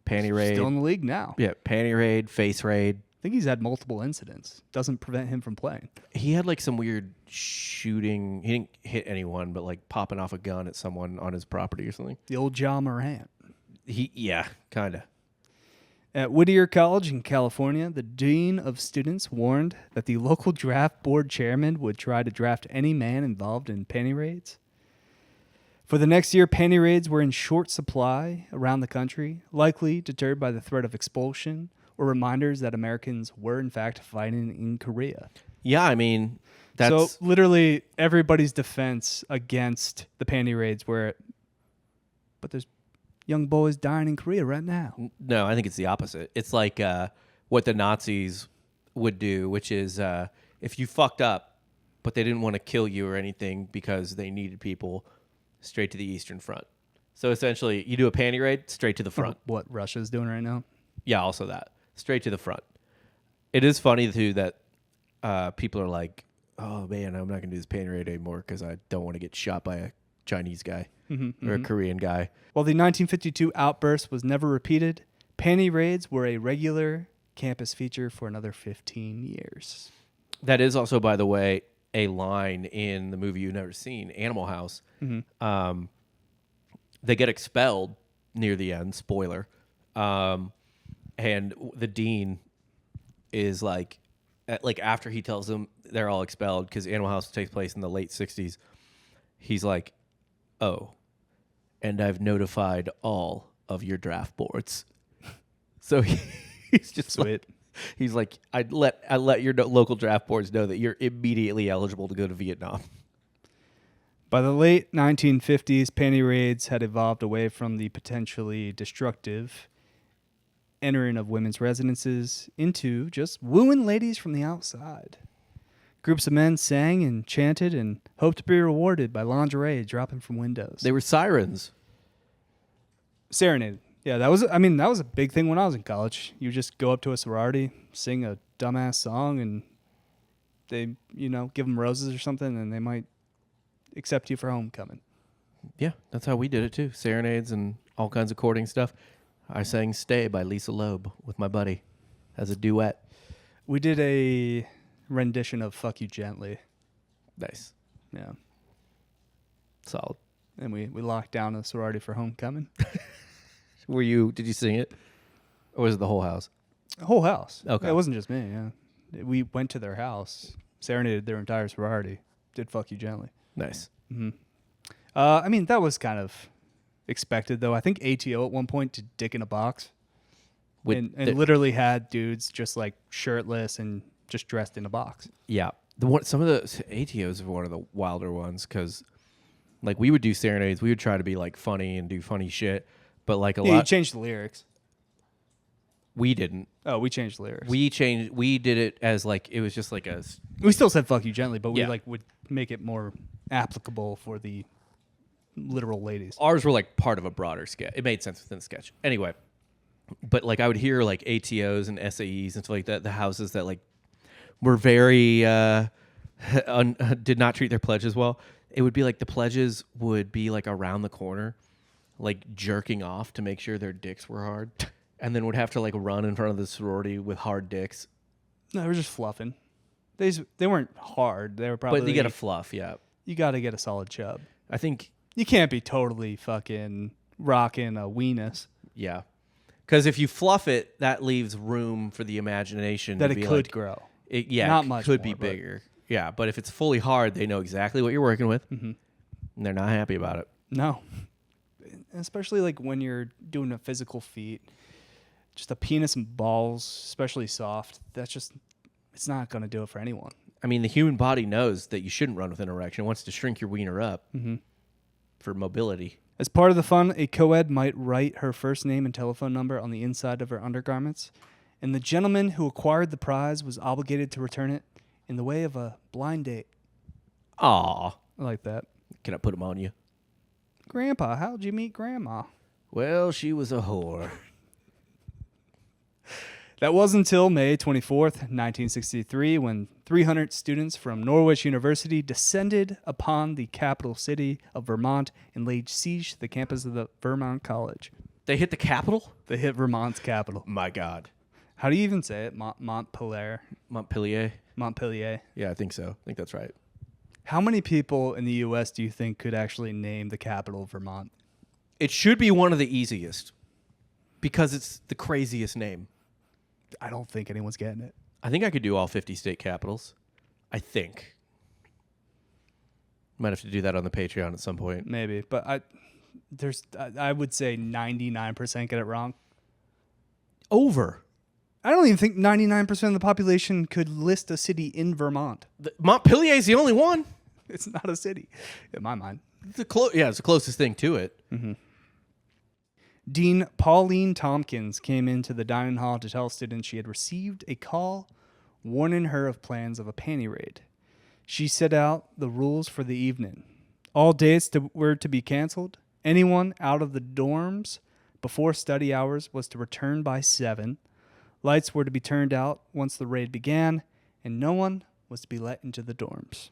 Panty raid. Still in the league now. Yeah, panty raid, face raid. I think he's had multiple incidents. Doesn't prevent him from playing. He had like some weird shooting. He didn't hit anyone, but like popping off a gun at someone on his property or something. The old Ja Morant. Yeah, kind of. At Whittier College in California, the dean of students warned that the local draft board chairman would try to draft any man involved in panty raids. For the next year, panty raids were in short supply around the country, likely deterred by the threat of expulsion or reminders that Americans were in fact fighting in Korea. Yeah, I mean, that's... So literally everybody's defense against the panty raids but there's young boys dying in Korea right now. No, I think it's the opposite. It's like what the Nazis would do, which is if you fucked up, but they didn't want to kill you or anything because they needed people, straight to the Eastern Front. So essentially, you do a panty raid, straight to the front. What Russia's doing right now? Yeah, also that. Straight to the front. It is funny, too, that people are like, oh, man, I'm not going to do this panty raid anymore because I don't want to get shot by a Chinese guy or a Korean guy. While the 1952 outburst was never repeated, panty raids were a regular campus feature for another 15 years. That is also, by the way, a line in the movie you've never seen, Animal House. They get expelled near the end, spoiler. And the dean is like after he tells them they're all expelled, because Animal House takes place in the late 60s, he's like, oh, and I've notified all of your draft boards. So he's just Sweet. He's like, I let your local draft boards know that you're immediately eligible to go to Vietnam. By the late 1950s, panty raids had evolved away from the potentially destructive entering of women's residences into just wooing ladies from the outside. Groups of men sang and chanted and hoped to be rewarded by lingerie dropping from windows. They were sirens. Serenaded. Yeah, that was a big thing when I was in college. You just go up to a sorority, sing a dumbass song, and they, give them roses or something, and they might accept you for homecoming. Yeah, that's how we did it too. Serenades and all kinds of courting stuff. I sang Stay by Lisa Loeb with my buddy as a duet. We did a rendition of Fuck You Gently. Nice. Yeah. Solid. And we locked down a sorority for homecoming. Did you sing it? Or was it the whole house? The whole house. Okay. It wasn't just me, yeah. We went to their house, serenaded their entire sorority, did Fuck You Gently. Nice. Mm-hmm. That was kind of expected, though. I think ATO at one point did Dick in a Box. And literally had dudes just like shirtless and just dressed in a box. Yeah. Some of the ATOs were one of the wilder ones because like we would do serenades. We would try to be like funny and do funny shit. But like you changed the lyrics. We didn't. Oh, we changed the lyrics. We did it as like, it was just like we still said Fuck You Gently, but we would make it more applicable for the literal ladies. Ours were like part of a broader sketch. It made sense within the sketch. Anyway, but like I would hear like ATOs and SAEs and stuff like that, the houses that like were very, did not treat their pledges well. It would be like the pledges would be like around the corner, like jerking off to make sure their dicks were hard. And then would have to like run in front of the sorority with hard dicks. No, they were just fluffing. They weren't hard. They were probably. But you get a fluff, yeah. You got to get a solid chub. I think you can't be totally fucking rocking a weenus. Yeah, because if you fluff it, that leaves room for the imagination that to it be could like, grow. Not much. Could more, be bigger. Yeah, but if it's fully hard, they know exactly what you're working with, mm-hmm. and they're not happy about it. No, especially like when you're doing a physical feat. Just a penis and balls, especially soft, it's not going to do it for anyone. I mean, the human body knows that you shouldn't run with an erection. It wants to shrink your wiener up for mobility. As part of the fun, a coed might write her first name and telephone number on the inside of her undergarments, and the gentleman who acquired the prize was obligated to return it in the way of a blind date. Aw. I like that. Can I put them on you? Grandpa, how'd you meet Grandma? Well, she was a whore. That was until May 24th, 1963, when 300 students from Norwich University descended upon the capital city of Vermont and laid siege to the campus of the Vermont College. They hit the capital? They hit Vermont's capital. My God. How do you even say it? Montpelier? Montpelier? Yeah, I think so. I think that's right. How many people in the U.S. do you think could actually name the capital of Vermont? It should be one of the easiest because it's the craziest name. I don't think anyone's getting it. I think I could do all 50 state capitals. I think. Might have to do that on the Patreon at some point. Maybe, but I would say 99% get it wrong. Over. I don't even think 99% of the population could list a city in Vermont. Montpelier is the only one. It's not a city, in my mind. It's the closest thing to it. Mm-hmm. Dean Pauline Tompkins came into the dining hall to tell students she had received a call warning her of plans of a panty raid. She set out the rules for the evening. All dates were to be canceled. Anyone out of the dorms before study hours was to return by 7. Lights were to be turned out once the raid began, and no one was to be let into the dorms.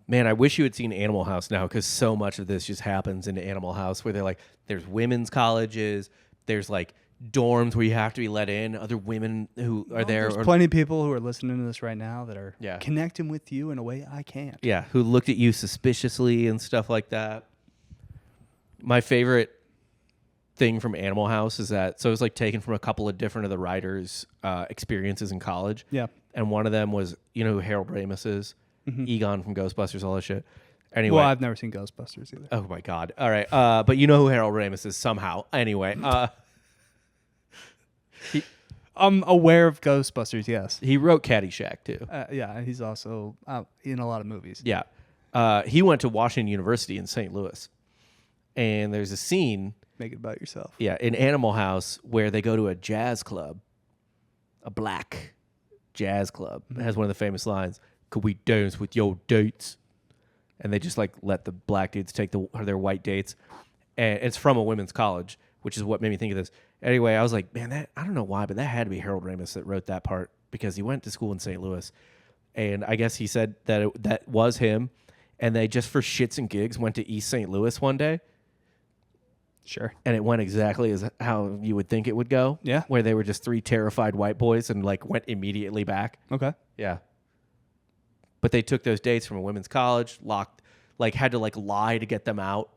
Man, I wish you had seen Animal House now because so much of this just happens in Animal House where they're like, there's women's colleges, there's like dorms where you have to be let in, other women who are there. There's plenty of people who are listening to this right now that are connecting with you in a way I can't. Yeah, who looked at you suspiciously and stuff like that. My favorite thing from Animal House is that, so it was like taken from a couple of different of the writers' experiences in college. Yeah. And one of them was, you know who Harold Ramis is? Mm-hmm. Egon from Ghostbusters, all that shit. Anyway. Well, I've never seen Ghostbusters either. Oh my God. All right. But you know who Harold Ramis is somehow. Anyway. I'm aware of Ghostbusters. Yes. He wrote Caddyshack too. Yeah, he's also in a lot of movies. Yeah. He went to Washington University in St. Louis. And there's a scene, Make it about yourself. in Animal House where they go to a jazz club, a black jazz club. It has one of the famous lines, "Could we dance with your dates?" And they just like let the black dudes take their white dates. And it's from a women's college, which is what made me think of this. Anyway, I was like, man, I don't know why, but that had to be Harold Ramis that wrote that part because he went to school in St. Louis. And I guess he said that that was him. And they just for shits and gigs went to East St. Louis one day. Sure. And it went exactly as how you would think it would go. Yeah. Where they were just three terrified white boys and like went immediately back. Okay. Yeah. But they took those dates from a women's college, had to lie to get them out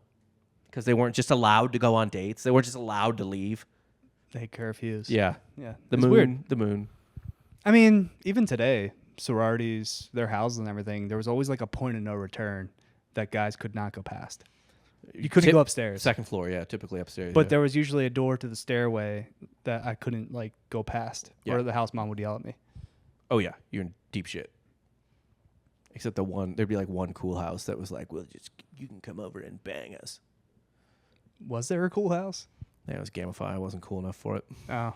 because they weren't just allowed to go on dates. They weren't just allowed to leave. They had curfews. Yeah. Yeah. The It's moon. weird. The moon. I mean, even today, sororities, their houses and everything, there was always like a point of no return that guys could not go past. You couldn't go upstairs. Second floor, yeah, typically upstairs. But yeah. there was usually a door to the stairway that I couldn't like go past, Yeah. or the house mom would yell at me. Oh yeah, you're in deep shit. Except there'd be like one cool house that was like, well, you can come over and bang us. Was there a cool house? Yeah, it was Gamma Phi. I wasn't cool enough for it. Oh,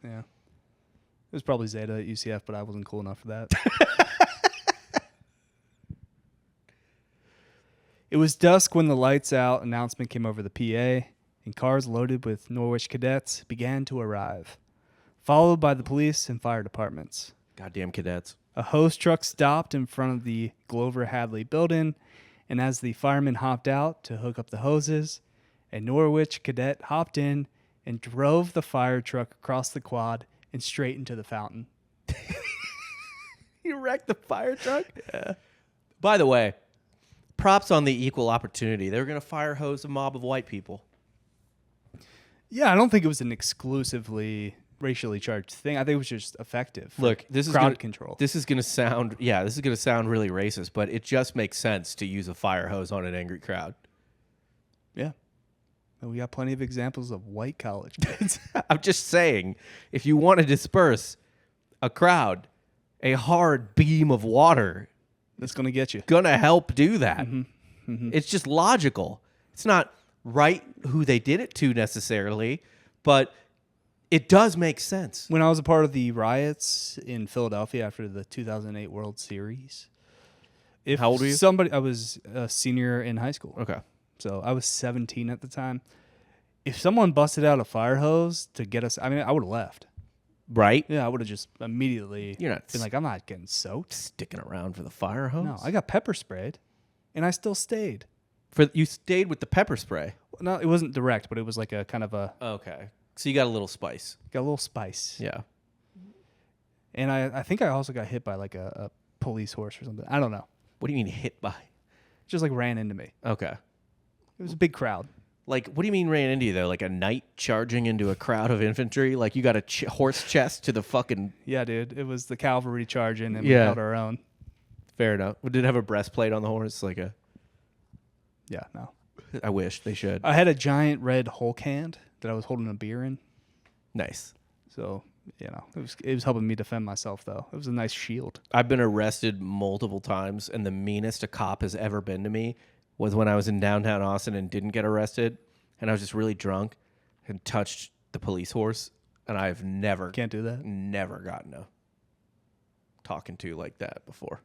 yeah. It was probably Zeta at UCF, but I wasn't cool enough for that. It was dusk when the lights out announcement came over the PA, and cars loaded with Norwich cadets began to arrive, followed by the police and fire departments. Goddamn cadets. A hose truck stopped in front of the Glover Hadley building, and as the firemen hopped out to hook up the hoses, a Norwich cadet hopped in and drove the fire truck across the quad and straight into the fountain. You wrecked the fire truck? Yeah. By the way, props on the equal opportunity. They were going to fire hose a mob of white people. Yeah, I don't think it was an exclusively racially charged thing. I think it was just effective. Look, this is crowd control. This is going to sound really racist, but it just makes sense to use a fire hose on an angry crowd. Yeah. And we got plenty of examples of white college kids. I'm just saying, if you want to disperse a crowd, a hard beam of water That's going to get you. going to help do that. Mm-hmm. It's just logical. It's not right who they did it to necessarily, but it does make sense. When I was a part of the riots in Philadelphia after the 2008 World Series, How old were you? I was a senior in high school. Okay. So I was 17 at the time. If someone busted out a fire hose to get us, I would have left. Right? Yeah, I would have just immediately You're not been like, I'm not getting soaked. sticking around for the fire hose. No, I got pepper sprayed, and I still stayed. You stayed with the pepper spray. No, it wasn't direct, but it was like a kind of a, Okay. So you got a little spice. got a little spice. Yeah. And I think I also got hit by like a police horse or something. I don't know. What do you mean hit by? Just like ran into me. Okay. It was a big crowd. Like, what do you mean ran into you, though? Like a knight charging into a crowd of infantry? Like you got a horse chest to the fucking... Yeah, dude. It was the cavalry charging, and we Yeah. held our own. Fair enough. Did it have a breastplate on the horse? Yeah, no. I wish they should. I had a giant red Hulk hand that I was holding a beer in. Nice. So, it was helping me defend myself, though. It was a nice shield. I've been arrested multiple times, and the meanest a cop has ever been to me was when I was in downtown Austin and didn't get arrested, and I was just really drunk and touched the police horse, and I've never Can't do that. never gotten a talking to like that before.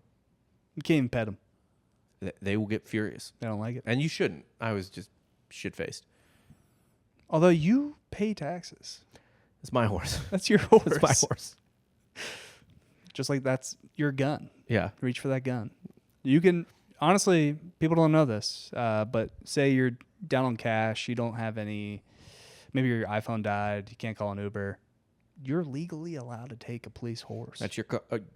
You can't even pet them. They will get furious, They don't like it. and you shouldn't. I was just shit-faced. Although you pay taxes. It's my horse. That's your horse. It's my horse. Just like that's your gun. Yeah. Reach for that gun. You can, honestly, people don't know this, but say you're down on cash, you don't have any, maybe your iPhone died, you can't call an Uber. You're legally allowed to take a police horse. That's your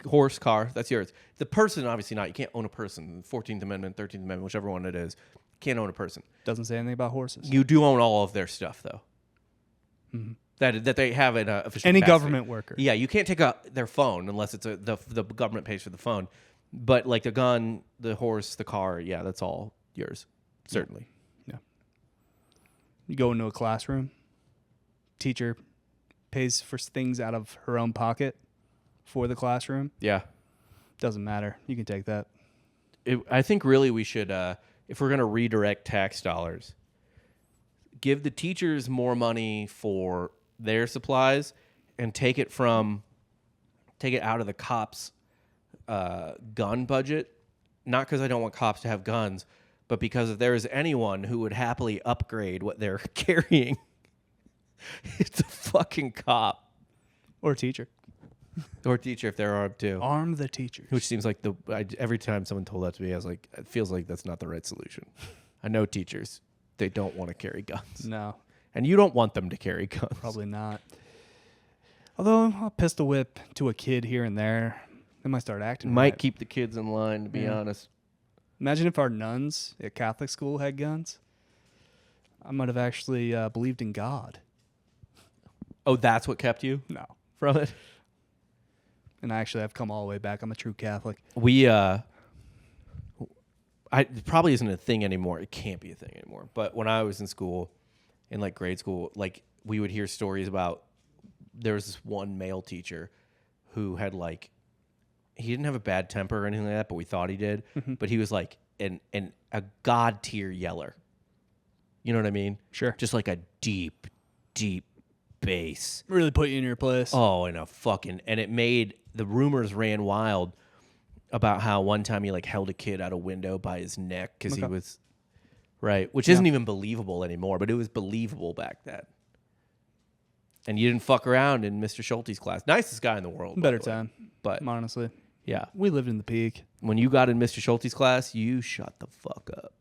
horse car. That's yours. The person, obviously not. You can't own a person. 14th Amendment, 13th Amendment, whichever one it is. Can't own a person. Doesn't say anything about horses. You do own all of their stuff, though. Mm-hmm. That they have in official Any capacity. government worker. Yeah, you can't take their phone unless it's the government pays for the phone. But like the gun, the horse, the car, yeah, that's all yours. Certainly. Yeah. You go into a classroom, teacher pays for things out of her own pocket for the classroom. Yeah. Doesn't matter. You can take that. I think really we should, if we're going to redirect tax dollars, give the teachers more money for their supplies and take it out of the cops' gun budget. Not because I don't want cops to have guns, but because if there is anyone who would happily upgrade what they're carrying, it's a fucking cop. Or teacher. Or teacher if they're armed too. Arm the teachers. Which seems like every time someone told that to me, I was like, it feels like that's not the right solution. I know teachers, they don't want to carry guns. No. And you don't want them to carry guns. Probably not. Although a pistol whip to a kid here and there, they might start acting Might right. keep the kids in line, to be honest. Imagine if our nuns at Catholic school had guns. I might have actually believed in God. Oh, that's what kept you No. from it? And actually, I've come all the way back. I'm a true Catholic. It probably isn't a thing anymore. It can't be a thing anymore. But when I was in school, in like grade school, like we would hear stories about there was this one male teacher who had like, he didn't have a bad temper or anything like that, but we thought he did. Mm-hmm. But he was like a god tier yeller. You know what I mean? Sure. Just like a deep, deep bass. Really put you in your place. Oh, and it made the rumors ran wild about how one time he like held a kid out a window by his neck because he was right, which isn't even believable anymore, but it was believable back then. And you didn't fuck around in Mr. Schulte's class. Nicest guy in the world. Better time. But honestly, yeah, we lived in the peak. when you got in Mr. Schulte's class, you shut the fuck up.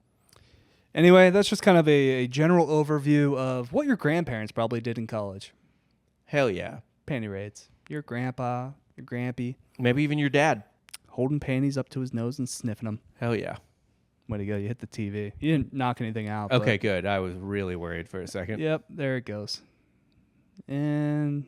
Anyway, that's just kind of a general overview of what your grandparents probably did in college. Hell yeah. Panty raids. Your grandpa, your grampy. Maybe even your dad. Holding panties up to his nose and sniffing them. Hell yeah. Way to go. You hit the TV. You didn't knock anything out. Okay, good. I was really worried for a second. Yep, there it goes. And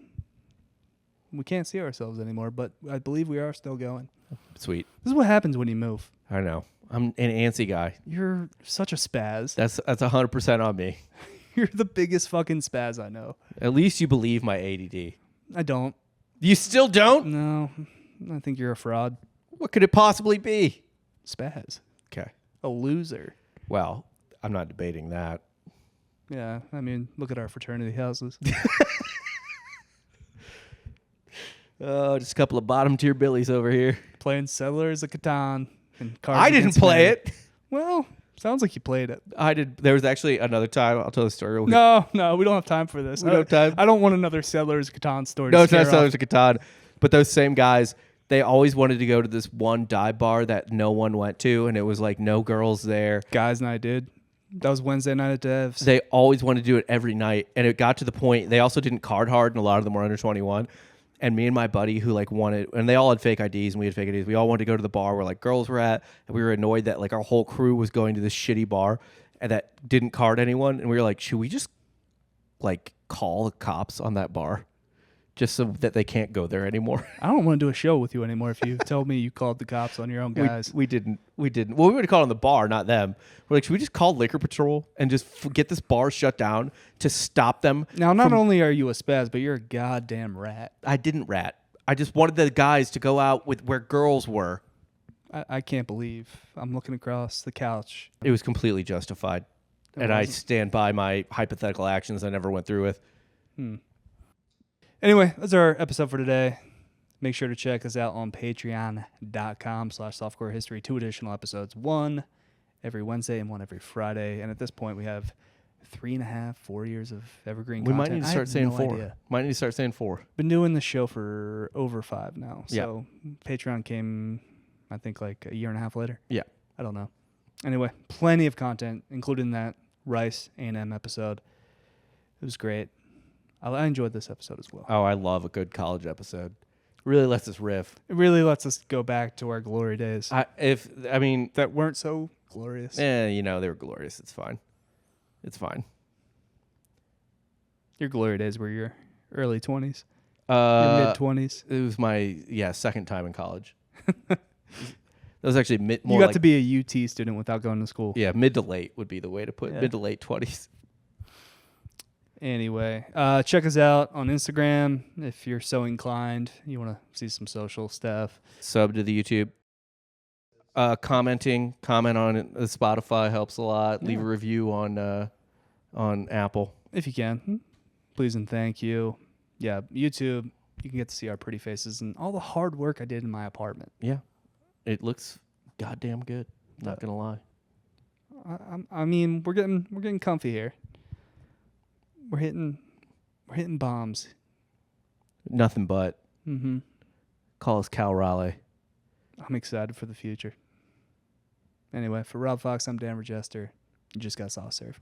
we can't see ourselves anymore, but I believe we are still going. Sweet. This is what happens when you move. I know. I'm an antsy guy. You're such a spaz. That's 100% on me. You're the biggest fucking spaz I know. At least you believe my ADD. I don't. You still don't? No, I think you're a fraud. What could it possibly be? Spaz. Okay. A loser. Well, I'm not debating that. Yeah, I mean, look at our fraternity houses. Oh, just a couple of bottom tier billies over here. Playing Settlers of Catan. And Cards I didn't Against play Humanity. it. Well, sounds like you played it. I did. There was actually another time. I'll tell the story. Real quick. No, we don't have time for this. We don't have time? I don't want another Settlers of Catan story. No, to it's not scare Settlers of Catan. But those same guys, they always wanted to go to this one dive bar that no one went to, and it was like no girls there. Guys and I did. That was Wednesday night at Devs. They always wanted to do it every night, and it got to the point they also didn't card hard, and a lot of them were under 21. And me and my buddy who like wanted, and they all had fake IDs, and we had fake IDs. We all wanted to go to the bar where like girls were at, and we were annoyed that like our whole crew was going to this shitty bar and that didn't card anyone. And we were like, should we just like call the cops on that bar just so that they can't go there anymore? I don't want to do a show with you anymore if you tell me you called the cops on your own guys. We didn't. Well, we would have called on the bar, not them. We're like, should we just call Liquor Patrol and just get this bar shut down to stop them? Now, not only are you a spaz, but you're a goddamn rat. I didn't rat. I just wanted the guys to go out with where girls were. I can't believe I'm looking across the couch. It was completely justified. And I stand by my hypothetical actions I never went through with. Anyway, that's our episode for today. Make sure to check us out on patreon.com/softcore history. 2 additional episodes, 1 every Wednesday and 1 every Friday. And at this point, we have 3.5, 4 years of evergreen We content. might need to I start have saying no 4. idea. Might need to start saying 4. Been doing the show for over 5 now. So Patreon came, I think, like a year and a half later. Yeah. I don't know. Anyway, plenty of content, including that Rice A&M episode. It was great. I enjoyed this episode as well. Oh, I love a good college episode. Really lets us riff. It really lets us go back to our glory days that weren't so glorious. They were glorious. It's fine. It's fine. Your glory days were your early 20s, Your your mid-20s. It was my second time in college. That was actually more You got like, to be a UT student without going to school. mid to late would be the way to put Yeah. mid to late 20s. Anyway, check us out on Instagram if you're so inclined. You want to see some social stuff. Sub to the YouTube. Comment on it, Spotify helps a lot. Leave a review on Apple If you can. Please and thank you. Yeah, YouTube, you can get to see our pretty faces and all the hard work I did in my apartment. Yeah, it looks goddamn good. Not gonna lie. I mean, we're getting comfy here. We're hitting bombs. Nothing but. Mm-hmm. Call us Cal Raleigh. I'm excited for the future. Anyway, for Rob Fox, I'm Dan Regester. You just got soft serve.